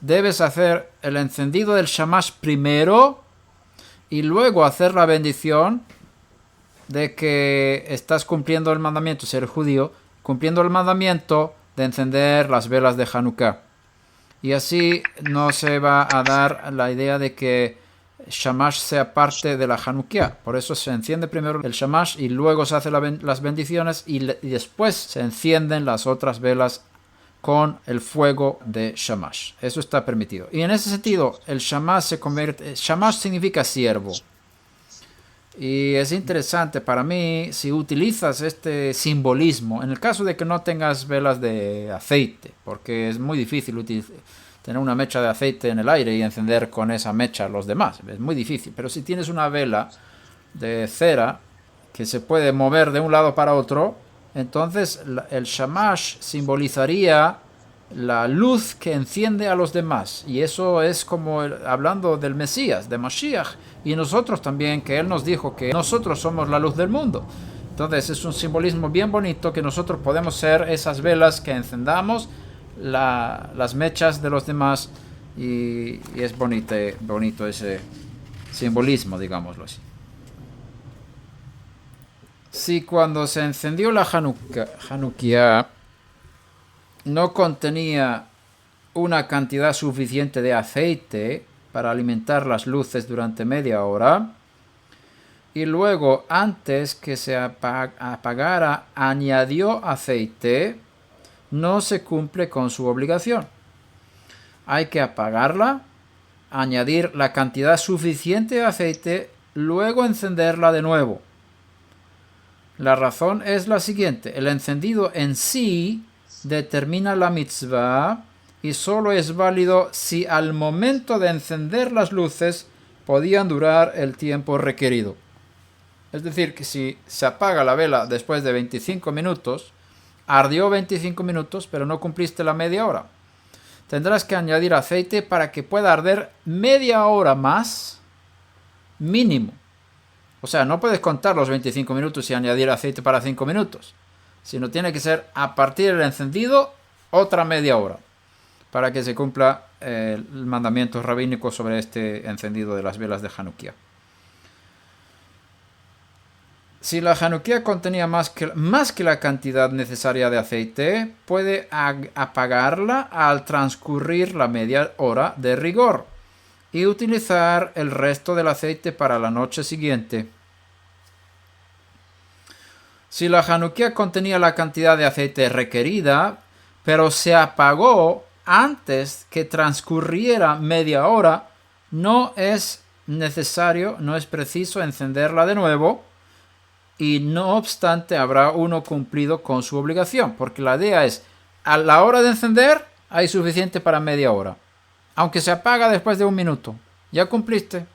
debes hacer el encendido del shamash primero y luego hacer la bendición de que estás cumpliendo el mandamiento, si eres judío, cumpliendo el mandamiento de encender las velas de Hanukkah. Y así no se va a dar la idea de que shamash sea parte de la Hanukkah. Por eso se enciende primero el shamash y luego se hacen las bendiciones y después se encienden las otras velas con el fuego de shamash. Eso está permitido. Y en ese sentido, el shamash se convierte... Shamash significa siervo. Y es interesante para mí si utilizas este simbolismo, en el caso de que no tengas velas de aceite, porque es muy difícil tener una mecha de aceite en el aire y encender con esa mecha los demás. Es muy difícil. Pero si tienes una vela de cera que se puede mover de un lado para otro, entonces el shamash simbolizaría la luz que enciende a los demás. Y eso es como hablando del Mesías, de Mashiach. Y nosotros también, que Él nos dijo que nosotros somos la luz del mundo. Entonces es un simbolismo bien bonito que nosotros podemos ser esas velas que encendamos las mechas de los demás. Y es bonito ese simbolismo, digámoslo así. Si cuando se encendió la Hanukkah no contenía una cantidad suficiente de aceite para alimentar las luces durante media hora, y luego antes que se apagara añadió aceite, no se cumple con su obligación. Hay que apagarla, añadir la cantidad suficiente de aceite, luego encenderla de nuevo. La razón es la siguiente: el encendido en sí determina la mitzvah y solo es válido si al momento de encender las luces podían durar el tiempo requerido. Es decir, que si se apaga la vela después de 25 minutos, ardió 25 minutos, pero no cumpliste la media hora. Tendrás que añadir aceite para que pueda arder media hora más mínimo. O sea, no puedes contar los 25 minutos y añadir aceite para 5 minutos. Sino tiene que ser a partir del encendido otra media hora para que se cumpla el mandamiento rabínico sobre este encendido de las velas de Hanukkah. Si la Hanukkah contenía más que la cantidad necesaria de aceite, puede apagarla al transcurrir la media hora de rigor y utilizar el resto del aceite para la noche siguiente. Si la Hanukkah contenía la cantidad de aceite requerida, pero se apagó antes que transcurriera media hora, no es necesario, no es preciso encenderla de nuevo, y no obstante habrá uno cumplido con su obligación, porque la idea es, a la hora de encender hay suficiente para media hora, aunque se apaga después de 1 minuto, ya cumpliste.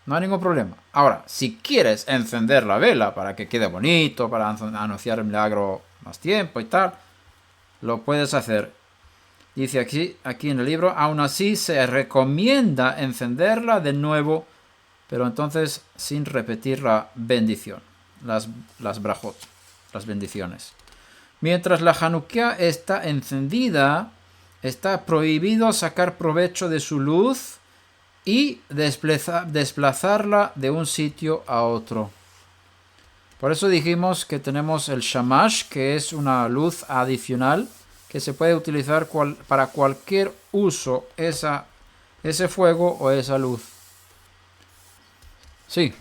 No hay ningún problema. Ahora, si quieres encender la vela para que quede bonito, para anunciar el milagro más tiempo y tal, lo puedes hacer. Dice aquí en el libro, aún así se recomienda encenderla de nuevo, pero entonces sin repetir la bendición, las brajot, las bendiciones. Mientras la Hanukkah está encendida, está prohibido sacar provecho de su luz y desplazarla de un sitio a otro. Por eso dijimos que tenemos el shamash, que es una luz adicional que se puede utilizar para cualquier uso, ese fuego o esa luz. Sí.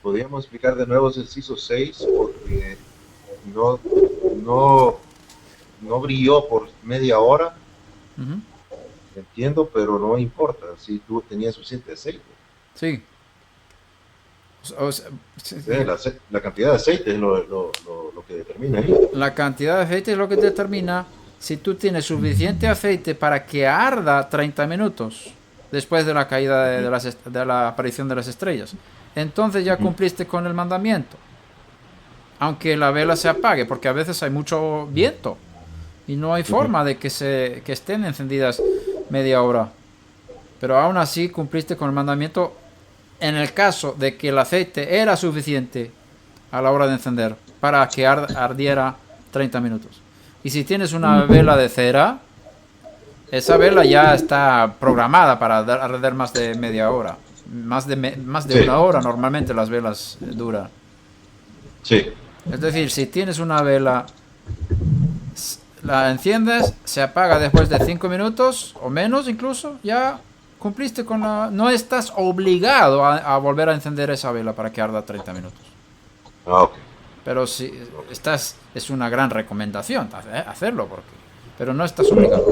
¿Podríamos explicar de nuevo el inciso 6? Porque no brilló por media hora. Uh-huh. Entiendo, pero no importa si tú tenías suficiente aceite. Sí. La cantidad de aceite es lo que determina ahí. La cantidad de aceite es lo que determina si tú tienes suficiente aceite para que arda 30 minutos después de la caída de la aparición de las estrellas. Entonces ya cumpliste con el mandamiento. Aunque la vela se apague, porque a veces hay mucho viento y no hay forma de que estén encendidas media hora. Pero aún así cumpliste con el mandamiento en el caso de que el aceite era suficiente a la hora de encender para que ardiera 30 minutos. Y si tienes una vela de cera, esa vela ya está programada para arder más de media hora. Más de Sí. una hora normalmente las velas duran. Sí. Es decir, si tienes una vela, la enciendes, se apaga después de 5 minutos o menos incluso, ya cumpliste con la... No estás obligado a volver a encender esa vela para que arda 30 minutos. Ah, ok. Pero si estás, es una gran recomendación hacerlo, pero no estás obligado.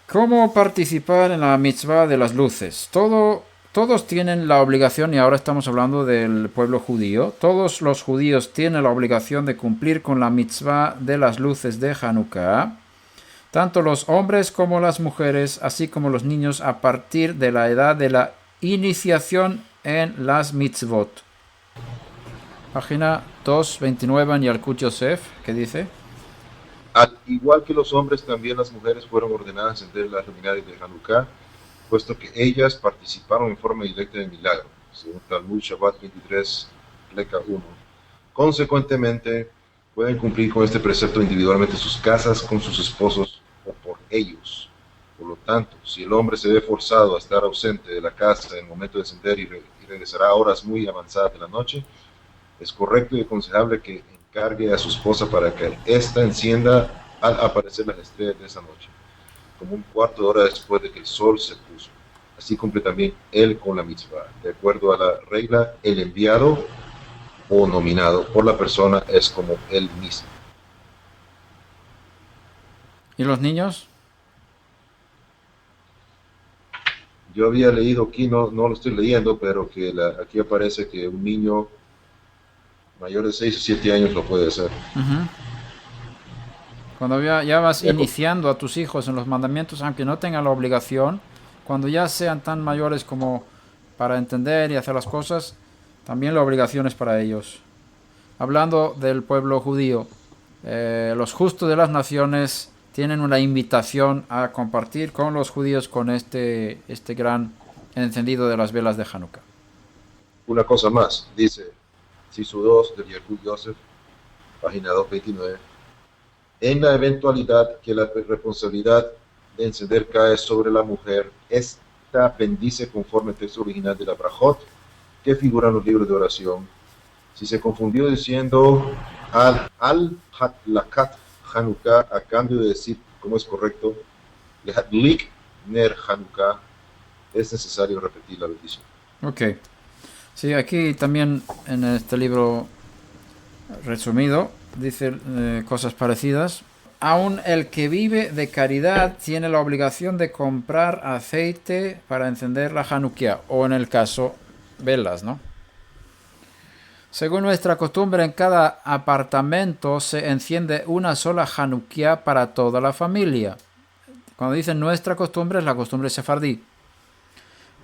¿Cómo participar en la mitzvah de las luces? Todos tienen la obligación, y ahora estamos hablando del pueblo judío, todos los judíos tienen la obligación de cumplir con la mitzvah de las luces de Hanukkah, tanto los hombres como las mujeres, así como los niños a partir de la edad de la iniciación en las mitzvot. Página 229 en Yalkut Yosef, ¿qué dice? Al igual que los hombres, también las mujeres fueron ordenadas a encender las luminarias de Hanukkah, puesto que ellas participaron en forma directa del milagro, según Talmud Shabbat 23, Pleca 1. Consecuentemente, pueden cumplir con este precepto individualmente en sus casas, con sus esposos o por ellos. Por lo tanto, si el hombre se ve forzado a estar ausente de la casa en el momento de encender y regresará a horas muy avanzadas de la noche, es correcto y aconsejable que encargue a su esposa para que ésta encienda al aparecer las estrellas de esa noche, como un cuarto de hora después de que el sol se puso. Así cumple también él con la mitzvah. De acuerdo a la regla, el enviado o nominado por la persona es como él mismo. ¿Y los niños? Yo había leído aquí, no lo estoy leyendo, pero que aquí aparece que un niño mayor de 6 o 7 años lo puede hacer. Uh-huh. Cuando ya vas iniciando a tus hijos en los mandamientos, aunque no tengan la obligación, cuando ya sean tan mayores como para entender y hacer las cosas, también la obligación es para ellos. Hablando del pueblo judío, los justos de las naciones tienen una invitación a compartir con los judíos con este gran encendido de las velas de Hanukkah. Una cosa más, dice Sisu 2 del Yalkut Yosef, página 229. En la eventualidad que la responsabilidad de encender cae sobre la mujer, esta bendice conforme al texto original de la Brajot, que figura en los libros de oración. Si se confundió diciendo al-Hatlakat Hanukkah a cambio de decir, como es correcto, Lehatlik Ner Hanukkah, es necesario repetir la bendición. Ok. Sí, aquí también en este libro resumido dice cosas parecidas. Aún el que vive de caridad tiene la obligación de comprar aceite para encender la Hanukkah, o en el caso, velas, ¿no? Según nuestra costumbre, en cada apartamento se enciende una sola Hanukkah para toda la familia. Cuando dicen nuestra costumbre, es la costumbre sefardí.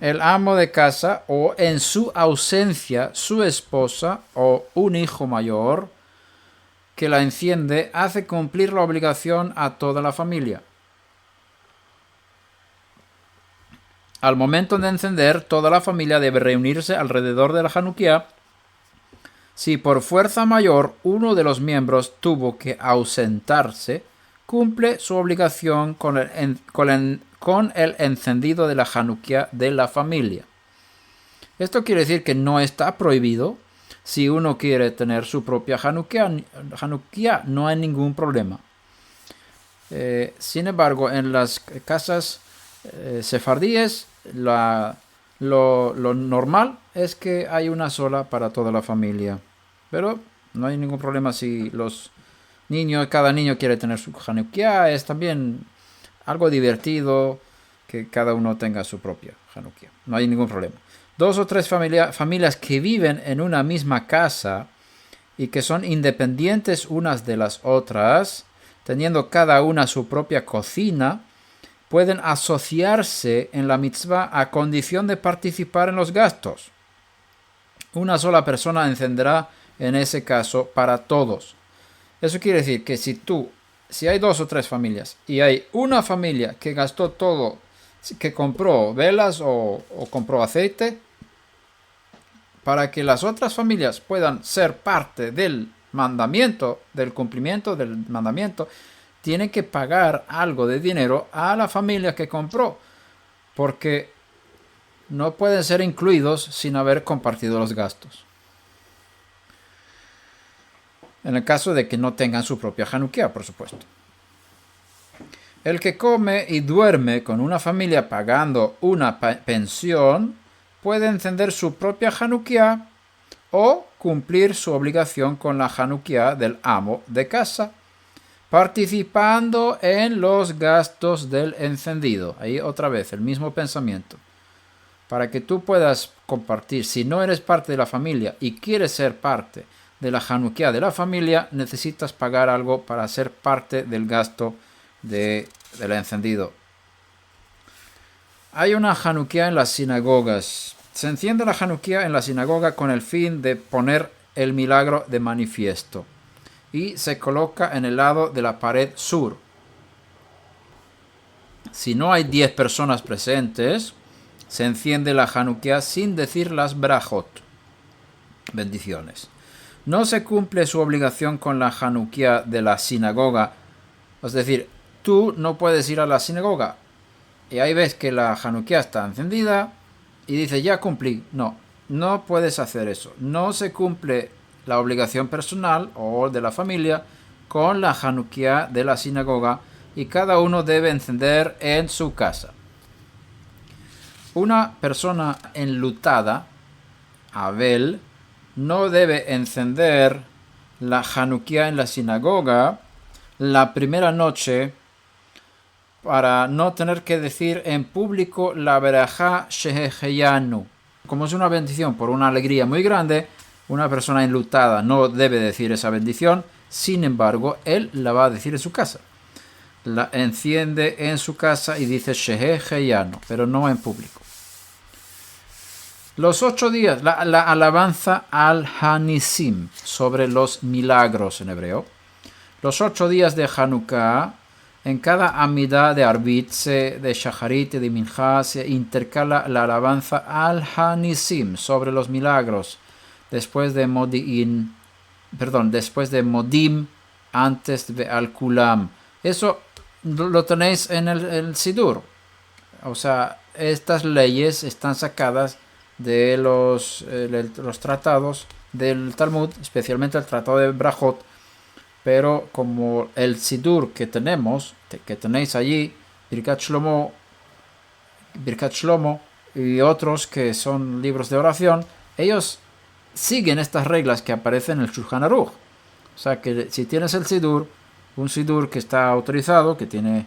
El amo de casa, o en su ausencia, su esposa o un hijo mayor que la enciende, hace cumplir la obligación a toda la familia. Al momento de encender, toda la familia debe reunirse alrededor de la Hanukkah. Si por fuerza mayor uno de los miembros tuvo que ausentarse, cumple su obligación con el encendido de la Hanukkah de la familia. Esto quiere decir que no está prohibido. Si uno quiere tener su propia Hanukkah, no hay ningún problema. Sin embargo, en las casas sefardíes, lo normal es que hay una sola para toda la familia. Pero no hay ningún problema si cada niño quiere tener su Hanukkah. Es también algo divertido que cada uno tenga su propia Hanukkah. No hay ningún problema. 2 o 3 familias que viven en una misma casa y que son independientes unas de las otras, teniendo cada una su propia cocina, pueden asociarse en la mitzvah a condición de participar en los gastos. Una sola persona encenderá en ese caso para todos. Eso quiere decir que si hay 2 o 3 familias y hay una familia que gastó todo, que compró velas o compró aceite, para que las otras familias puedan ser parte del mandamiento, del cumplimiento del mandamiento, tiene que pagar algo de dinero a la familia que compró, porque no pueden ser incluidos sin haber compartido los gastos. En el caso de que no tengan su propia Hanukkah, por supuesto. El que come y duerme con una familia pagando una pensión puede encender su propia Hanukkah o cumplir su obligación con la Hanukkah del amo de casa, participando en los gastos del encendido. Ahí otra vez el mismo pensamiento. Para que tú puedas compartir, si no eres parte de la familia y quieres ser parte de la Hanukkah de la familia, necesitas pagar algo para ser parte del gasto del encendido. Hay una Hanukkah en las sinagogas. Se enciende la Hanukkah en la sinagoga con el fin de poner el milagro de manifiesto y se coloca en el lado de la pared sur. Si no hay 10 personas presentes, se enciende la Hanukkah sin decir las brajot, bendiciones. No se cumple su obligación con la Hanukkah de la sinagoga, es decir, tú no puedes ir a la sinagoga y ahí ves que la Hanukkah está encendida y dices ya cumplí. No puedes hacer eso. No se cumple la obligación personal o de la familia con la Hanukkah de la sinagoga y cada uno debe encender en su casa. Una persona enlutada, Abel, no debe encender la Hanukkah en la sinagoga la primera noche para no tener que decir en público la verajá sheheheyanu. Como es una bendición por una alegría muy grande, una persona enlutada no debe decir esa bendición, sin embargo, él la va a decir en su casa. La enciende en su casa y dice sheheheyanu, pero no en público. Los 8 días, la alabanza al Hanisim, sobre los milagros en hebreo. Los 8 días de Hanukkah, en cada amidad de Arbitze, de Shacharit y de Minjá se intercala la alabanza al Hanisim, sobre los milagros, después de Modim, antes de Al Kulam. Eso lo tenéis en el Sidur. O sea, estas leyes están sacadas de los tratados del Talmud, especialmente el tratado de Brajot, pero como el Sidur que tenéis allí, Birkat Shlomo y otros que son libros de oración, ellos siguen estas reglas que aparecen en el Shulchan Aruch. O sea que si tienes el Sidur, un Sidur que está autorizado, que tiene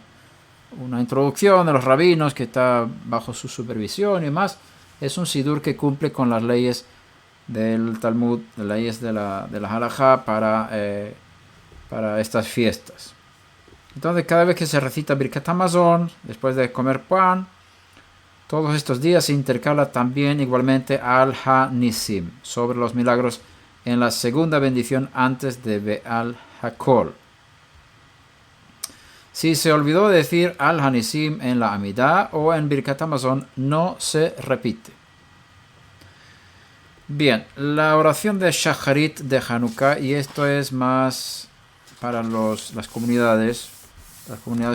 una introducción de los rabinos, que está bajo su supervisión y más, es un Sidur que cumple con las leyes del Talmud, las leyes de la Halajá para estas fiestas. Entonces cada vez que se recita Birkat Hamazon, después de comer pan, todos estos días se intercala también igualmente al Hanisim, sobre los milagros, en la segunda bendición antes de Be'al Hakol. Si se olvidó decir al Hanisim en la Amidah o en Birkat Hamazon, no se repite. Bien, la oración de Shacharit de Hanukkah, y esto es más para las comunidades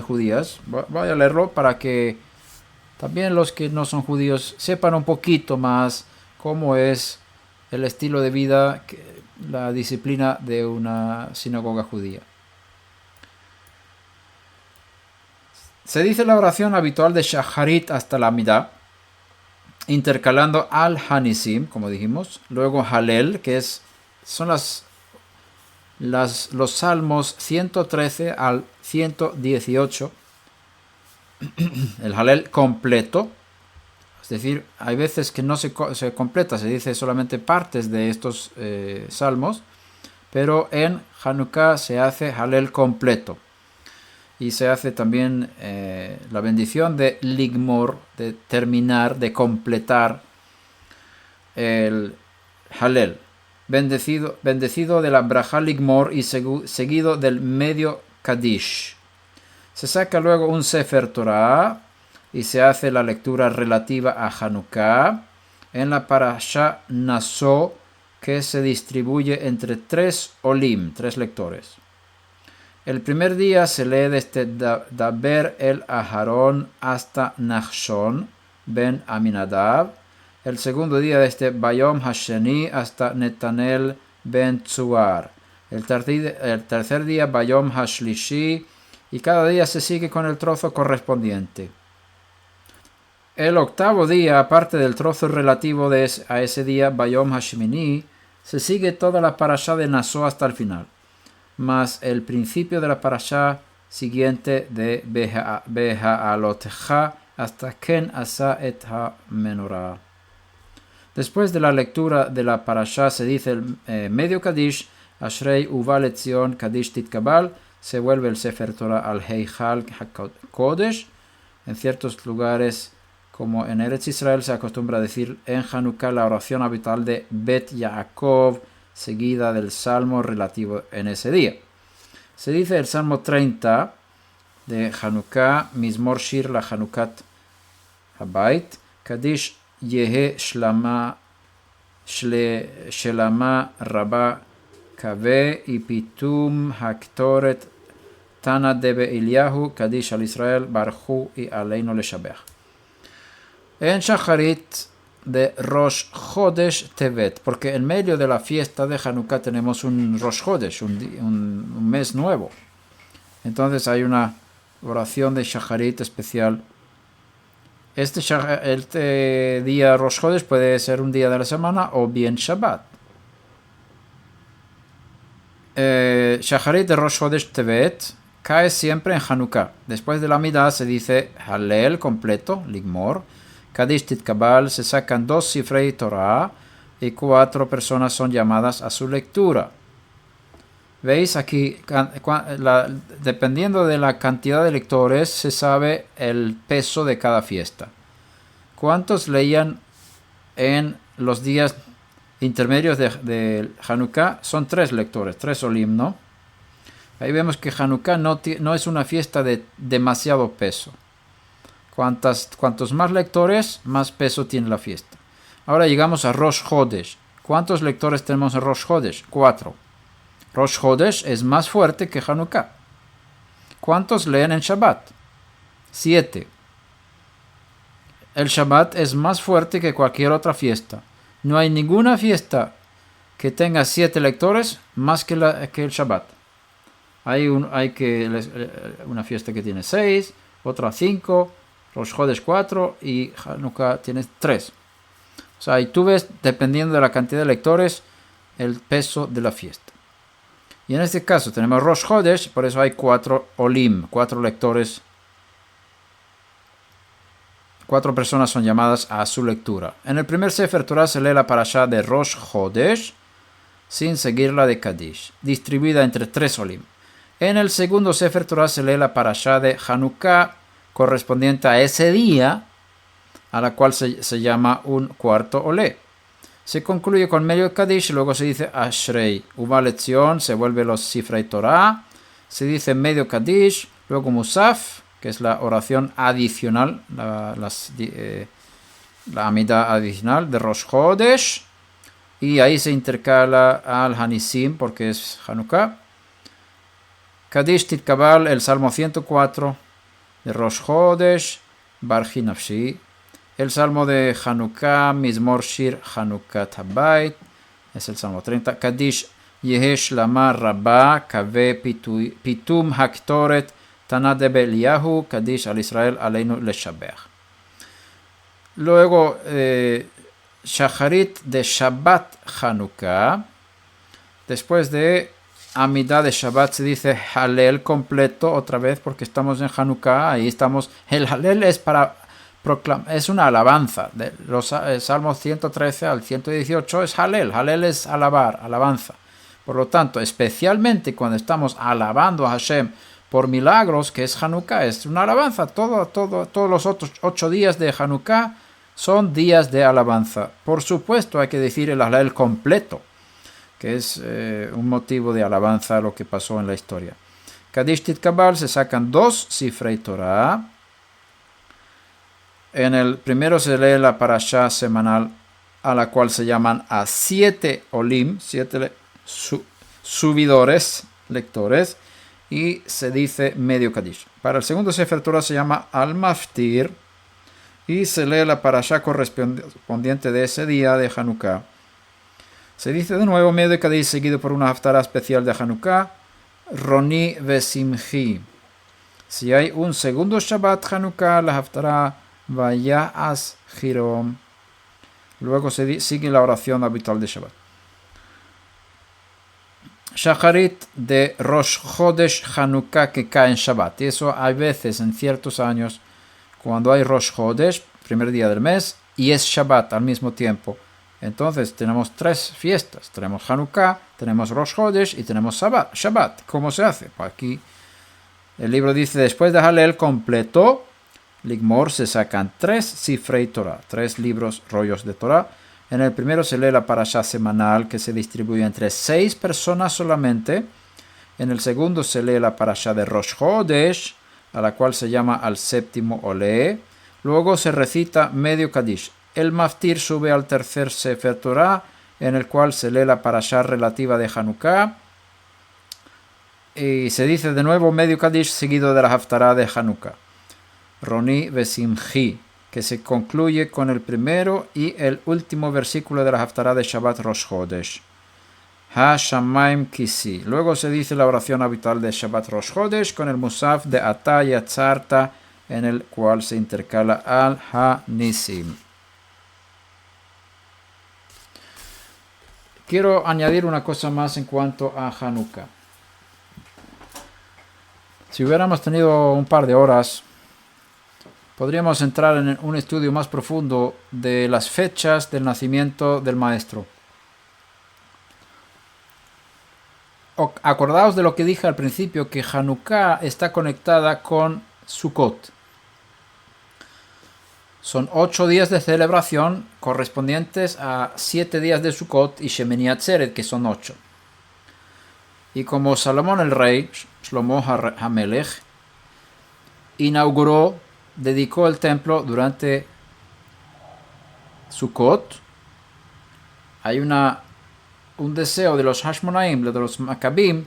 judías. Voy a leerlo para que también los que no son judíos sepan un poquito más cómo es el estilo de vida, la disciplina de una sinagoga judía. Se dice la oración habitual de Shacharit hasta la Amidah, intercalando al Hanisim, como dijimos, luego Halel, que son los salmos 113 al 118, el Halel completo, es decir, hay veces que no se completa, se dice solamente partes de estos salmos, pero en Hanukkah se hace Halel completo. Y se hace también la bendición de Ligmor, de terminar, de completar el Halel. Bendecido de la Braja Ligmor y seguido del medio Kadish. Se saca luego un Sefer Torah y se hace la lectura relativa a Hanukkah en la Parashá Naso, que se distribuye entre 3 olim, 3 lectores. El primer día se lee desde Daber el Aharón hasta Nachshon ben Aminadab. El segundo día desde Bayom Hasheni hasta Netanel ben Tzuar. El tercer día Bayom Hashlishi, y cada día se sigue con el trozo correspondiente. El octavo día, aparte del trozo relativo a ese día, Bayom Hashmini, se sigue toda la parashá de Naso hasta el final, más el principio de la parashá siguiente de Beha'alotcha hasta Ken Asa et ha-menorah. Después de la lectura de la parashá se dice el medio Kadish, Ashrei uva lezion Kadish titkabal, se vuelve el Sefer Torah al Heichal HaKodesh. En ciertos lugares, como en Eretz Israel, se acostumbra a decir en Hanukkah la oración habitual de Bet Yaakov, seguida del salmo relativo en ese día. Se dice el Salmo 30 de Hanukkah, Mizmor Shir la Hanukat Habayit, Kadish Yehe Shlama Rabba Kave y Pitum Haktoret Tana Debe Eliyahu, Kadish al Israel, Barhu y Aleinu Leshabeach. En Shacharit de Rosh Chodesh Tevet, porque en medio de la fiesta de Hanukkah tenemos un Rosh Chodesh, un mes nuevo. Entonces hay una oración de Shacharit especial. Este día Rosh Chodesh puede ser un día de la semana o bien Shabbat. Shacharit de Rosh Chodesh Tevet cae siempre en Hanukkah. Después de la Amidah se dice Halel completo, Ligmor. Kadish Titkabal, se sacan 2 Sifrei Torah y 4 personas son llamadas a su lectura. Veis aquí, dependiendo de la cantidad de lectores, se sabe el peso de cada fiesta. ¿Cuántos leían en los días intermedios de Hanukkah? Son 3 lectores, 3 olim, ¿no? Ahí vemos que Hanukkah no es una fiesta de demasiado peso. Cuantos más lectores, más peso tiene la fiesta. Ahora llegamos a Rosh Chodesh. ¿Cuántos lectores tenemos en Rosh Chodesh? 4. Rosh Chodesh es más fuerte que Hanukkah. ¿Cuántos leen en Shabbat? 7. El Shabbat es más fuerte que cualquier otra fiesta. No hay ninguna fiesta que tenga 7 lectores más que el Shabbat. Hay una fiesta que tiene 6, otra 5, Rosh Chodesh 4 y Hanukkah tiene 3. O sea, y tú ves, dependiendo de la cantidad de lectores, el peso de la fiesta. Y en este caso tenemos Rosh Chodesh, por eso hay 4 olim, 4 lectores. 4 personas son llamadas a su lectura. En el primer Sefer Torah se lee la parashá de Rosh Chodesh, sin seguir la de Kadish, distribuida entre 3 olim. En el segundo Sefer Torah se lee la parashá de Hanukkah, correspondiente a ese día, a la cual se llama un cuarto olé. Se concluye con medio Kadish, luego se dice Ashrei. Uva lección, se vuelve los Sifrei Torah, se dice medio Kadish, luego Musaf, que es la oración adicional, la Amidah adicional de Rosh Chodesh, y ahí se intercala al Hanisim, porque es Hanukkah. Kadish Titkabal, el Salmo 104, de Rosh Chodesh, Barji Nafshi. El Salmo de Hanukkah, Mizmor Shir Hanukat Habayit, es el Salmo 30. Kadish Yehesh Lama Rabba, Kave Pitum Haktoret, Tana Debe Eliyahu, Kadish al Israel, Aleinu Leshabeach. Luego, Shacharit de Shabbat Hanukkah. Después de Amidah de Shabbat se dice Halel completo, otra vez porque estamos en Hanukkah, ahí estamos. El Halel es para proclamar, es una alabanza. De los Salmos 113 al 118 es Halel. Halel es alabar, alabanza. Por lo tanto, especialmente cuando estamos alabando a Hashem por milagros, que es Hanukkah, es una alabanza. Todos los otros 8 días de Hanukkah son días de alabanza. Por supuesto, hay que decir el Halel completo, que es un motivo de alabanza a lo que pasó en la historia. Kadish Titkabal, se sacan 2 Sifrei Torah. En el primero se lee la parashá semanal, a la cual se llaman a 7 olim, 7 subidores, lectores. y se dice medio Kadish. Para el segundo Sefer Torah se llama Al-Maftir y se lee la parashá correspondiente de ese día de Hanukkah. Se dice de nuevo medio Kadish seguido por una haftará especial de Hanukkah, Roni Vesimchi. Si hay un segundo Shabbat Hanukkah, la haftará Vayas Hirom. Luego sigue la oración habitual de Shabbat. Shacharit de Rosh Chodesh Hanukkah que cae en Shabbat. Y eso hay veces en ciertos años cuando hay Rosh Chodesh, primer día del mes, y es Shabbat al mismo tiempo. Entonces tenemos tres fiestas. Tenemos Hanukkah, tenemos Rosh Chodesh y tenemos Shabbat. ¿Cómo se hace? Aquí el libro dice, después de Halel completo, Ligmor se sacan 3 Sifrei Torah, 3 libros, rollos de Torah. En el primero se lee la parashá semanal que se distribuye entre 6 personas solamente. En el segundo se lee la parashá de Rosh Chodesh, a la cual se llama al séptimo Olé. Luego se recita medio Kadish. El Maftir sube al tercer Sefer Torah, en el cual se lee la parashá relativa de Hanukkah. Y se dice de nuevo medio Kadish seguido de la haftará de Hanukkah. Roni Vesimchi, que se concluye con el primero y el último versículo de la haftará de Shabbat Rosh Chodesh. Ha Shamaim Kisi. Luego se dice la oración habitual de Shabbat Rosh Chodesh con el Musaf de Ata Yatzarta, en el cual se intercala al Ha-Nisim. Quiero añadir una cosa más en cuanto a Hanukkah. Si hubiéramos tenido un par de horas, podríamos entrar en un estudio más profundo de las fechas del nacimiento del Maestro. Acordaos de lo que dije al principio, que Hanukkah está conectada con Sukkot. Son 8 días de celebración correspondientes a 7 días de Sukkot y Shemini Atzeret, que son 8. Y como Salomón el rey, Shlomo HaMelech, dedicó el templo durante Sukkot, hay un deseo de los Hashmonaim, de los Maccabim,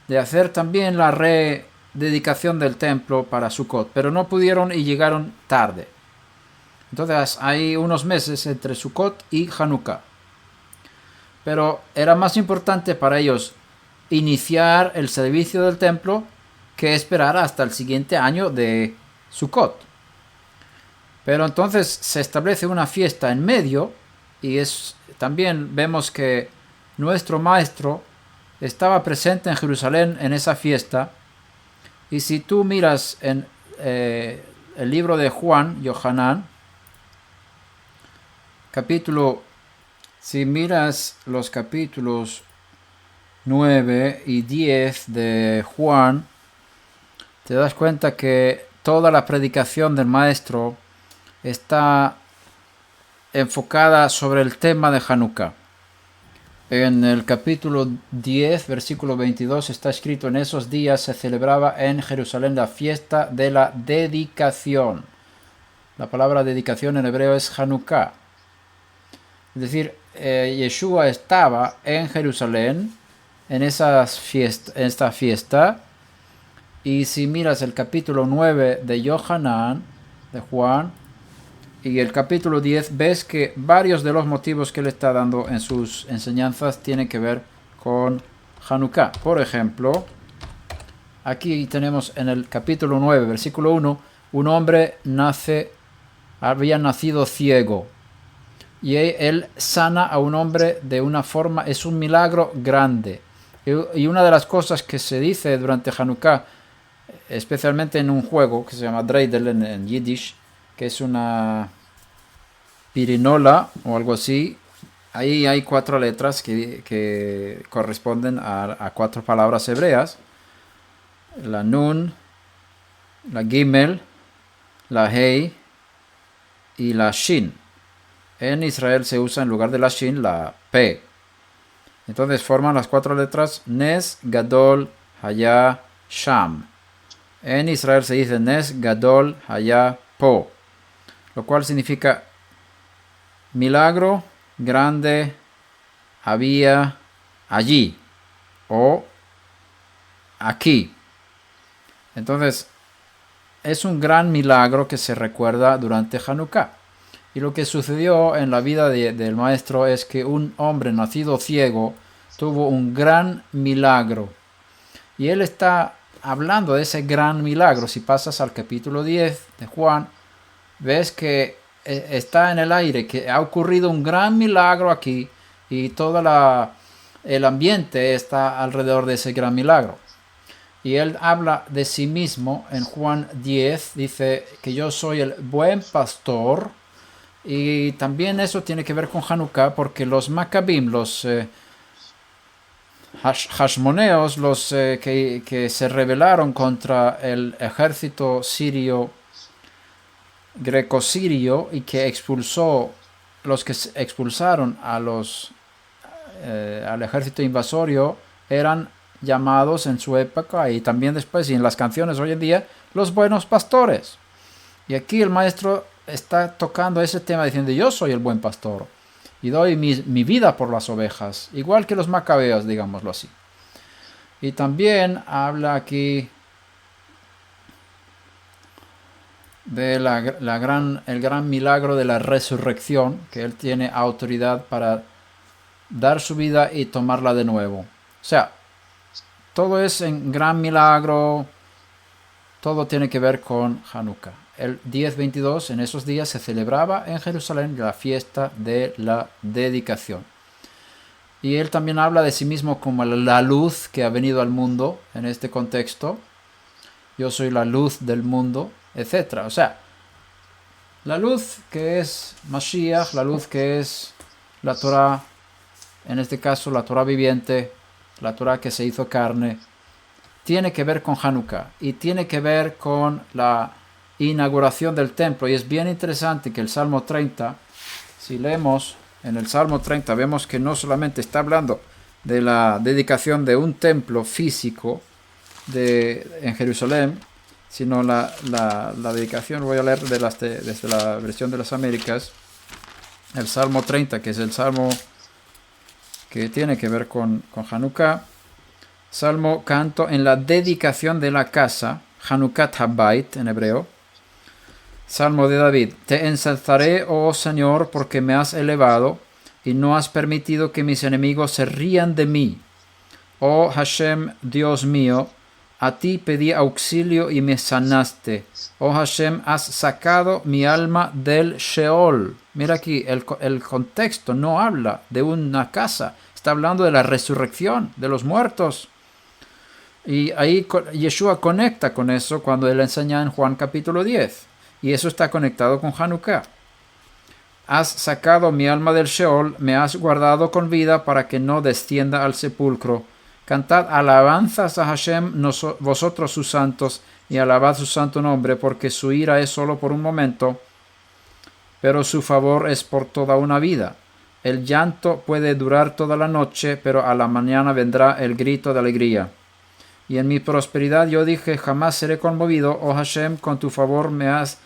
de hacer también la rededicación del templo para Sukkot, pero no pudieron y llegaron tarde. Entonces hay unos meses entre Sukkot y Hanukkah. Pero era más importante para ellos iniciar el servicio del templo que esperar hasta el siguiente año de Sukkot. Pero entonces se establece una fiesta en medio y también vemos que nuestro maestro estaba presente en Jerusalén en esa fiesta. Y si tú miras en el libro de Juan, Yohanan, si miras los capítulos 9 y 10 de Juan, te das cuenta que toda la predicación del maestro está enfocada sobre el tema de Hanukkah. En el capítulo 10, versículo 22, está escrito: en esos días se celebraba en Jerusalén la fiesta de la dedicación. La palabra dedicación en hebreo es Hanukkah. Es decir, Yeshua estaba en Jerusalén en esta fiesta. Y si miras el capítulo 9 de Yohanan, de Juan, y el capítulo 10, ves que varios de los motivos que él está dando en sus enseñanzas tienen que ver con Hanukkah. Por ejemplo, aquí tenemos en el capítulo 9, versículo 1, un hombre había nacido ciego. Y él sana a un hombre de una forma, es un milagro grande. Y una de las cosas que se dice durante Hanukkah, especialmente en un juego que se llama Dreidel en Yiddish, que es una pirinola o algo así. Ahí hay 4 letras que corresponden a 4 palabras hebreas: la Nun, la Gimel, la Hei y la Shin. En Israel se usa en lugar de la Shin la P. Entonces forman las 4 letras Nes, Gadol, Haya, Sham. En Israel se dice Nes, Gadol, Haya, Po, lo cual significa milagro grande había allí o aquí. Entonces, es un gran milagro que se recuerda durante Hanukkah. Y lo que sucedió en la vida del maestro es que un hombre nacido ciego tuvo un gran milagro. Y él está hablando de ese gran milagro. Si pasas al capítulo 10 de Juan, ves que está en el aire, que ha ocurrido un gran milagro aquí y todo el ambiente está alrededor de ese gran milagro. Y él habla de sí mismo en Juan 10, dice que yo soy el buen pastor. Y también eso tiene que ver con Hanukkah, porque los Maccabim, los Hashmoneos, los que se rebelaron contra el ejército sirio, greco-sirio, y que los que expulsaron al ejército invasorio, eran llamados en su época y también después y en las canciones hoy en día los buenos pastores. Y aquí el maestro está tocando ese tema diciendo yo soy el buen pastor y doy mi vida por las ovejas, igual que los macabeos, digámoslo así. Y también habla aquí de el gran milagro de la resurrección, que él tiene autoridad para dar su vida y tomarla de nuevo. O sea, todo es en gran milagro, todo tiene que ver con Hanukkah. El 10-22, en esos días se celebraba en Jerusalén la fiesta de la dedicación. Y él también habla de sí mismo como la luz que ha venido al mundo en este contexto. Yo soy la luz del mundo, etc. O sea, la luz que es Mashiach, la luz que es la Torah, en este caso la Torah viviente, la Torah que se hizo carne, tiene que ver con Hanukkah y tiene que ver con la inauguración del templo. Y es bien interesante que el Salmo 30, si leemos en el Salmo 30, vemos que no solamente está hablando de la dedicación de un templo físico en Jerusalén, sino la dedicación, voy a leer desde la versión de las Américas, el Salmo 30, que es el Salmo que tiene que ver con Hanukkah. Salmo canto en la dedicación de la casa, Hanukat Habayit en hebreo. Salmo de David. Te ensalzaré, oh Señor, porque me has elevado y no has permitido que mis enemigos se rían de mí. Oh Hashem, Dios mío, a ti pedí auxilio y me sanaste. Oh Hashem, has sacado mi alma del Sheol. Mira aquí, el contexto no habla de una casa, está hablando de la resurrección de los muertos. Y ahí Yeshua conecta con eso cuando él enseña en Juan capítulo 10. Y eso está conectado con Hanukkah. Has sacado mi alma del Sheol, me has guardado con vida para que no descienda al sepulcro. Cantad alabanzas a Hashem, vosotros sus santos, y alabad su santo nombre, porque su ira es solo por un momento, pero su favor es por toda una vida. El llanto puede durar toda la noche, pero a la mañana vendrá el grito de alegría. Y en mi prosperidad yo dije, jamás seré conmovido, oh Hashem, con tu favor me has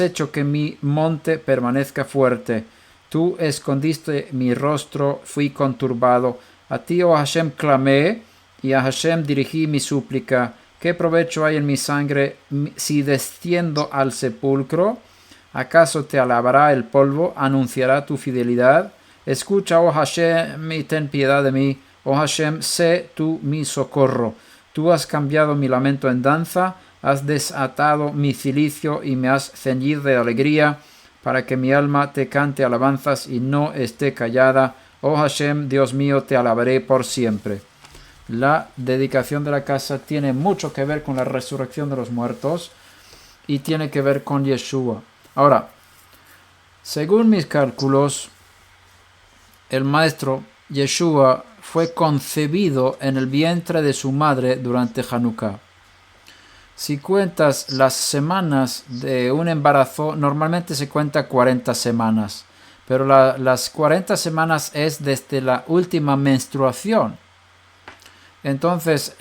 hecho que mi monte permanezca fuerte. Tú escondiste mi rostro, fui conturbado. A ti, oh Hashem, clamé, y a Hashem dirigí mi súplica. ¿Qué provecho hay en mi sangre si desciendo al sepulcro? ¿Acaso te alabará el polvo? ¿Anunciará tu fidelidad? Escucha, oh Hashem, y ten piedad de mí. Oh Hashem, sé tú mi socorro. Tú has cambiado mi lamento en danza, has desatado mi cilicio y me has ceñido de alegría, para que mi alma te cante alabanzas y no esté callada. Oh Hashem, Dios mío, te alabaré por siempre. La dedicación de la casa tiene mucho que ver con la resurrección de los muertos y tiene que ver con Yeshua. Ahora, según mis cálculos, el maestro Yeshua fue concebido en el vientre de su madre durante Hanukkah. Si cuentas las semanas de un embarazo, normalmente se cuenta 40 semanas, pero las 40 semanas es desde la última menstruación. Entonces,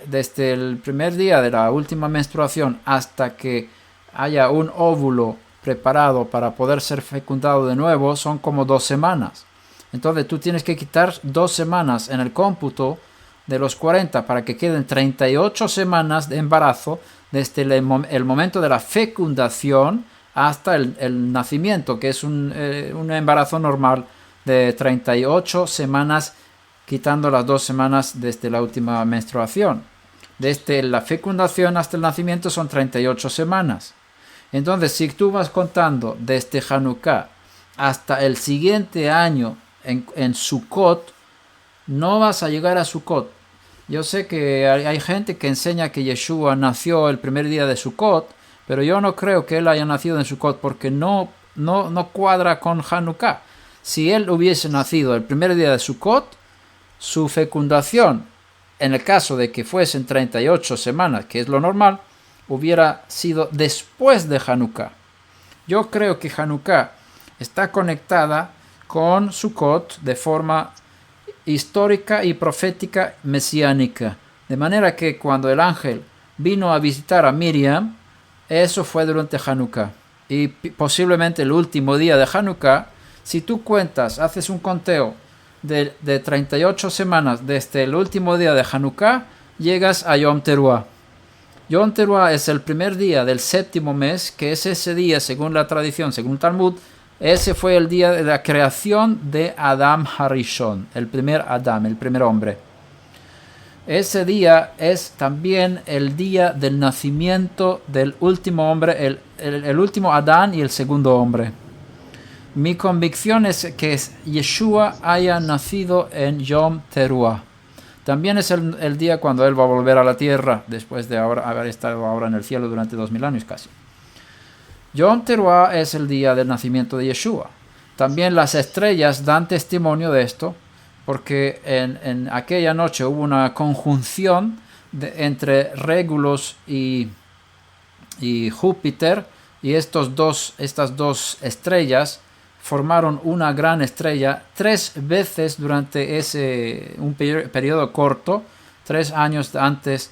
desde el primer día de la última menstruación hasta que haya un óvulo preparado para poder ser fecundado de nuevo, son como 2 semanas. Entonces tú tienes que quitar 2 semanas en el cómputo de los 40 para que queden 38 semanas de embarazo desde el momento de la fecundación hasta el nacimiento, que es un embarazo normal de 38 semanas, quitando las 2 semanas desde la última menstruación. Desde la fecundación hasta el nacimiento son 38 semanas. Entonces, si tú vas contando desde Hanukkah hasta el siguiente año en Sukkot, no vas a llegar a Sukkot. Yo sé que hay gente que enseña que Yeshua nació el primer día de Sukkot, pero yo no creo que él haya nacido en Sukkot porque no cuadra con Hanukkah. Si él hubiese nacido el primer día de Sukkot, su fecundación, en el caso de que fuesen 38 semanas, que es lo normal, hubiera sido después de Hanukkah. Yo creo que Hanukkah está conectada con Sukkot de forma histórica y profética mesiánica. De manera que cuando el ángel vino a visitar a Miriam, eso fue durante Hanukkah. Y posiblemente el último día de Hanukkah, si tú cuentas, haces un conteo de 38 semanas desde el último día de Hanukkah, llegas a Yom Teruah. Yom Teruah es el primer día del séptimo mes, que es ese día, según la tradición, según Talmud, ese fue el día de la creación de Adam Harishon, el primer Adam, el primer hombre. Ese día es también el día del nacimiento del último hombre, el último Adán y el segundo hombre. Mi convicción es que Yeshua haya nacido en Yom Teruah. También es el día cuando él va a volver a la tierra, después de haber estado ahora en el cielo durante 2000 años casi. Yom Teruah es el día del nacimiento de Yeshua. También las estrellas dan testimonio de esto, porque en aquella noche hubo una conjunción entre Regulus y Júpiter, y estas dos estrellas formaron una gran estrella 3 veces durante un periodo corto, 3 años antes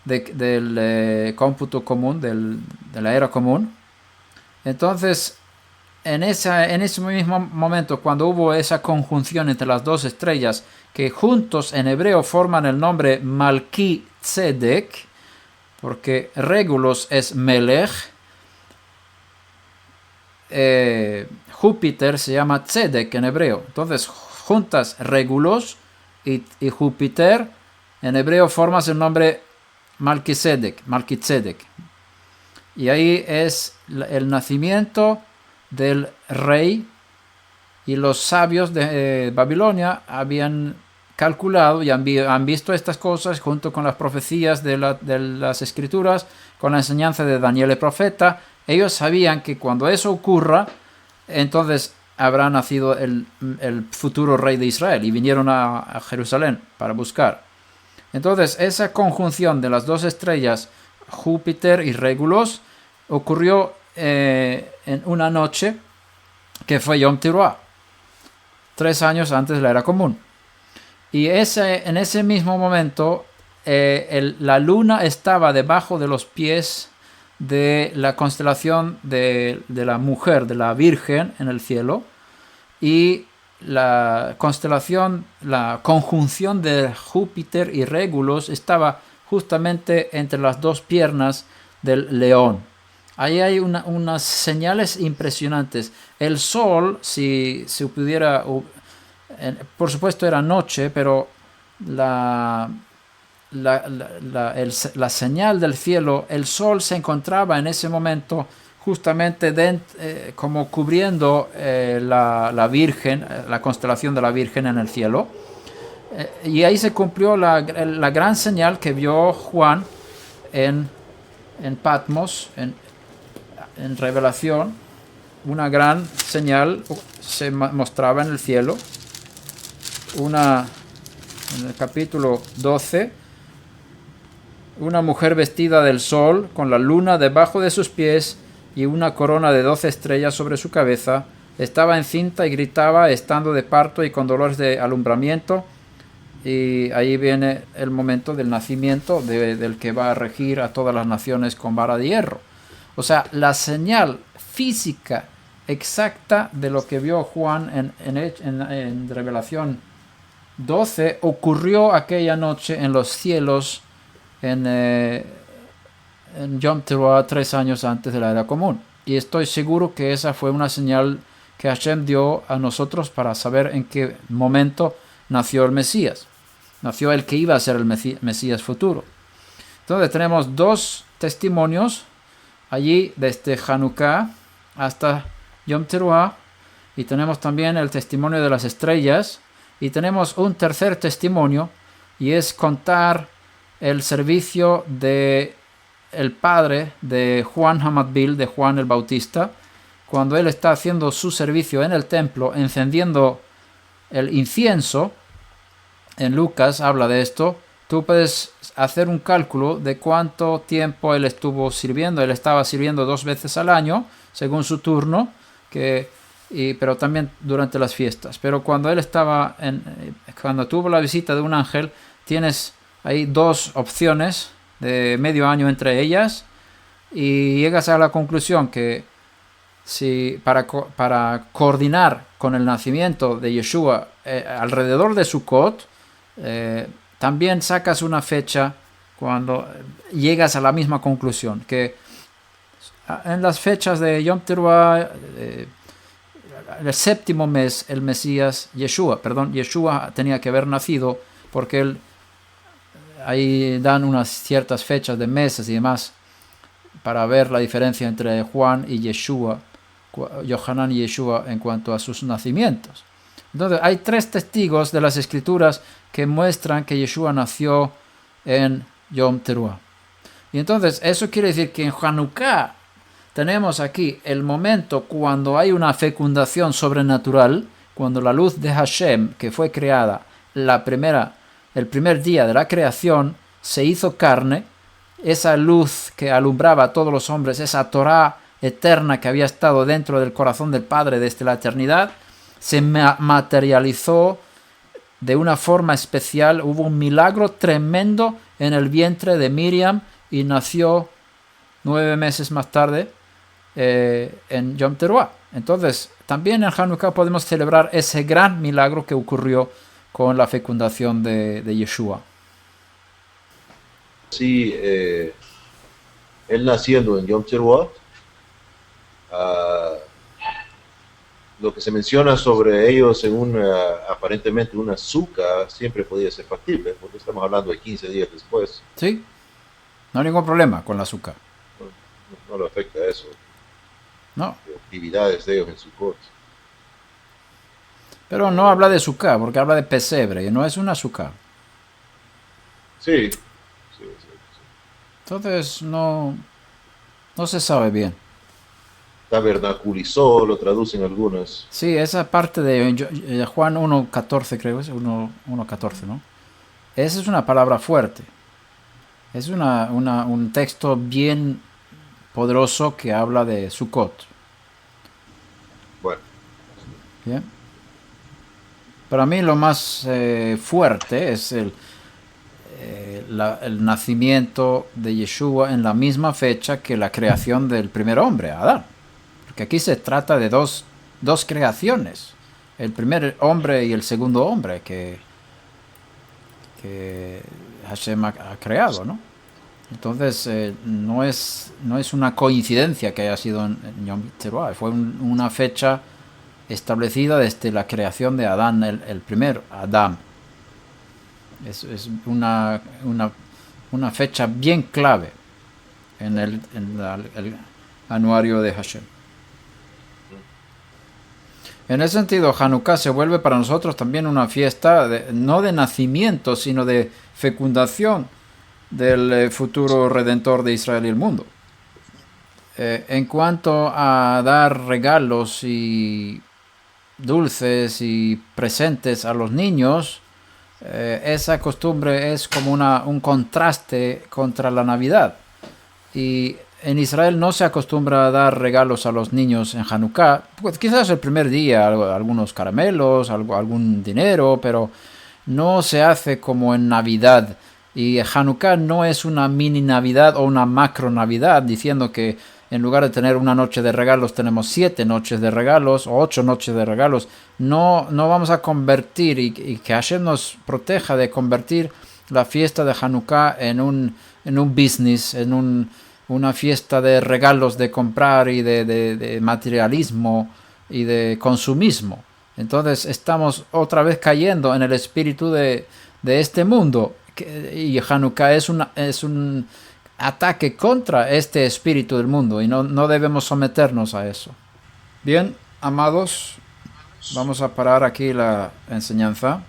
del cómputo común, de la era común. Entonces, en ese mismo momento, cuando hubo esa conjunción entre las dos estrellas, que juntos en hebreo forman el nombre Malki Tzedek, porque Regulus es Melech, Júpiter se llama Tzedek en hebreo. Entonces, juntas Regulus y Júpiter, en hebreo formas el nombre Malkitzedek. Y ahí es el nacimiento del rey, y los sabios de Babilonia habían calculado y han visto estas cosas junto con las profecías de las escrituras, con la enseñanza de Daniel el profeta. Ellos sabían que cuando eso ocurra, entonces habrá nacido el futuro rey de Israel, y vinieron a Jerusalén para buscar. Entonces esa conjunción de las dos estrellas, Júpiter y Regulus, ocurrió en una noche que fue Yom Teruah, 3 años antes de la era común. Y en ese mismo momento la luna estaba debajo de los pies de la constelación de la mujer, de la Virgen en el cielo, y la constelación, la conjunción de Júpiter y Regulus estaba justamente entre las dos piernas del león. Ahí hay unas señales impresionantes. El sol, si se pudiera, por supuesto era noche, pero la señal del cielo, el sol se encontraba en ese momento justamente como cubriendo la Virgen, la constelación de la Virgen en el cielo. Y ahí se cumplió la gran señal que vio Juan en Patmos, en Revelación. Una gran señal se mostraba en el cielo. En el capítulo 12, una mujer vestida del sol, con la luna debajo de sus pies y una corona de 12 estrellas sobre su cabeza, estaba encinta y gritaba, estando de parto y con dolores de alumbramiento. Y ahí viene el momento del nacimiento del que va a regir a todas las naciones con vara de hierro. O sea, la señal física exacta de lo que vio Juan en Revelación 12 ocurrió aquella noche en los cielos en Yom Teruah 3 años antes de la Era Común. Y estoy seguro que esa fue una señal que Hashem dio a nosotros para saber en qué momento nació el Mesías. Nació el que iba a ser el Mesías futuro. Entonces tenemos 2 testimonios allí desde Hanukkah hasta Yom Teruah, y tenemos también el testimonio de las estrellas, y tenemos un tercer testimonio, y es contar el servicio de el padre de Juan Hamatbil, de Juan el Bautista, cuando él está haciendo su servicio en el templo, encendiendo el incienso. En Lucas habla de esto. Tú puedes hacer un cálculo de cuánto tiempo él estuvo sirviendo. Él estaba sirviendo 2 veces al año, según su turno, pero también durante las fiestas. Pero cuando él cuando tuvo la visita de un ángel, tienes ahí 2 opciones de medio año entre ellas, y llegas a la conclusión que si para coordinar con el nacimiento de Yeshua alrededor de Sukkot, también sacas una fecha cuando llegas a la misma conclusión, que en las fechas de Yom Teruah, el 7º mes, el Mesías Yeshua tenía que haber nacido, porque ahí dan unas ciertas fechas de meses y demás para ver la diferencia entre Juan y Yeshua, Yohanan y Yeshua, en cuanto a sus nacimientos. Entonces hay 3 testigos de las escrituras que muestran que Yeshua nació en Yom Teruah. Y entonces eso quiere decir que en Hanukkah tenemos aquí el momento cuando hay una fecundación sobrenatural, cuando la luz de Hashem, que fue creada el primer día de la creación, se hizo carne. Esa luz que alumbraba a todos los hombres, esa Torá eterna que había estado dentro del corazón del Padre desde la eternidad, se materializó de una forma especial. Hubo un milagro tremendo en el vientre de Miriam y nació 9 meses más tarde en Yom Teruah. Entonces también en Hanukkah podemos celebrar ese gran milagro que ocurrió con la fecundación de Yeshua. Sí, él naciendo en Yom Teruah, lo que se menciona sobre ellos en aparentemente una azúcar siempre podía ser factible, porque estamos hablando de 15 días después. Sí, no hay ningún problema con el azúcar. No le afecta eso. No. Las actividades de ellos en su corte. Pero no habla de azúcar, porque habla de pesebre, y no es un azúcar. Sí. Entonces no se sabe bien. Tabernaculizó, lo traducen algunas. Sí, esa parte de Juan 1.14, creo, es 1.14, ¿no? Esa es una palabra fuerte. Es un texto bien poderoso que habla de Sukkot. Bueno. Bien. Para mí lo más fuerte es el nacimiento de Yeshua en la misma fecha que la creación del primer hombre, Adán. Porque aquí se trata de dos creaciones. El primer hombre y el segundo hombre que Hashem ha creado, ¿no? Entonces no es una coincidencia que haya sido en Yom Teruah. Fue una fecha establecida desde la creación de Adán, el primer Adán. Es una fecha bien clave en el anuario de Hashem. En ese sentido, Hanukkah se vuelve para nosotros también una fiesta no de nacimiento, sino de fecundación del futuro redentor de Israel y el mundo. En cuanto a dar regalos y dulces y presentes a los niños, esa costumbre es como un contraste contra la Navidad. Y en Israel no se acostumbra a dar regalos a los niños en Hanukkah. Pues quizás el primer día algunos caramelos, algún dinero, pero no se hace como en Navidad. Y Hanukkah no es una mini Navidad o una macro Navidad, diciendo que En lugar de tener una noche de regalos, tenemos 7 noches de regalos o 8 noches de regalos. No vamos a convertir, y que Hashem nos proteja de convertir la fiesta de Hanukkah en un business, en una fiesta de regalos, de comprar y de materialismo y de consumismo. Entonces estamos otra vez cayendo en el espíritu de este mundo. Y Hanukkah es un ataque contra este espíritu del mundo y no debemos someternos a eso. Bien, amados, vamos a parar aquí la enseñanza.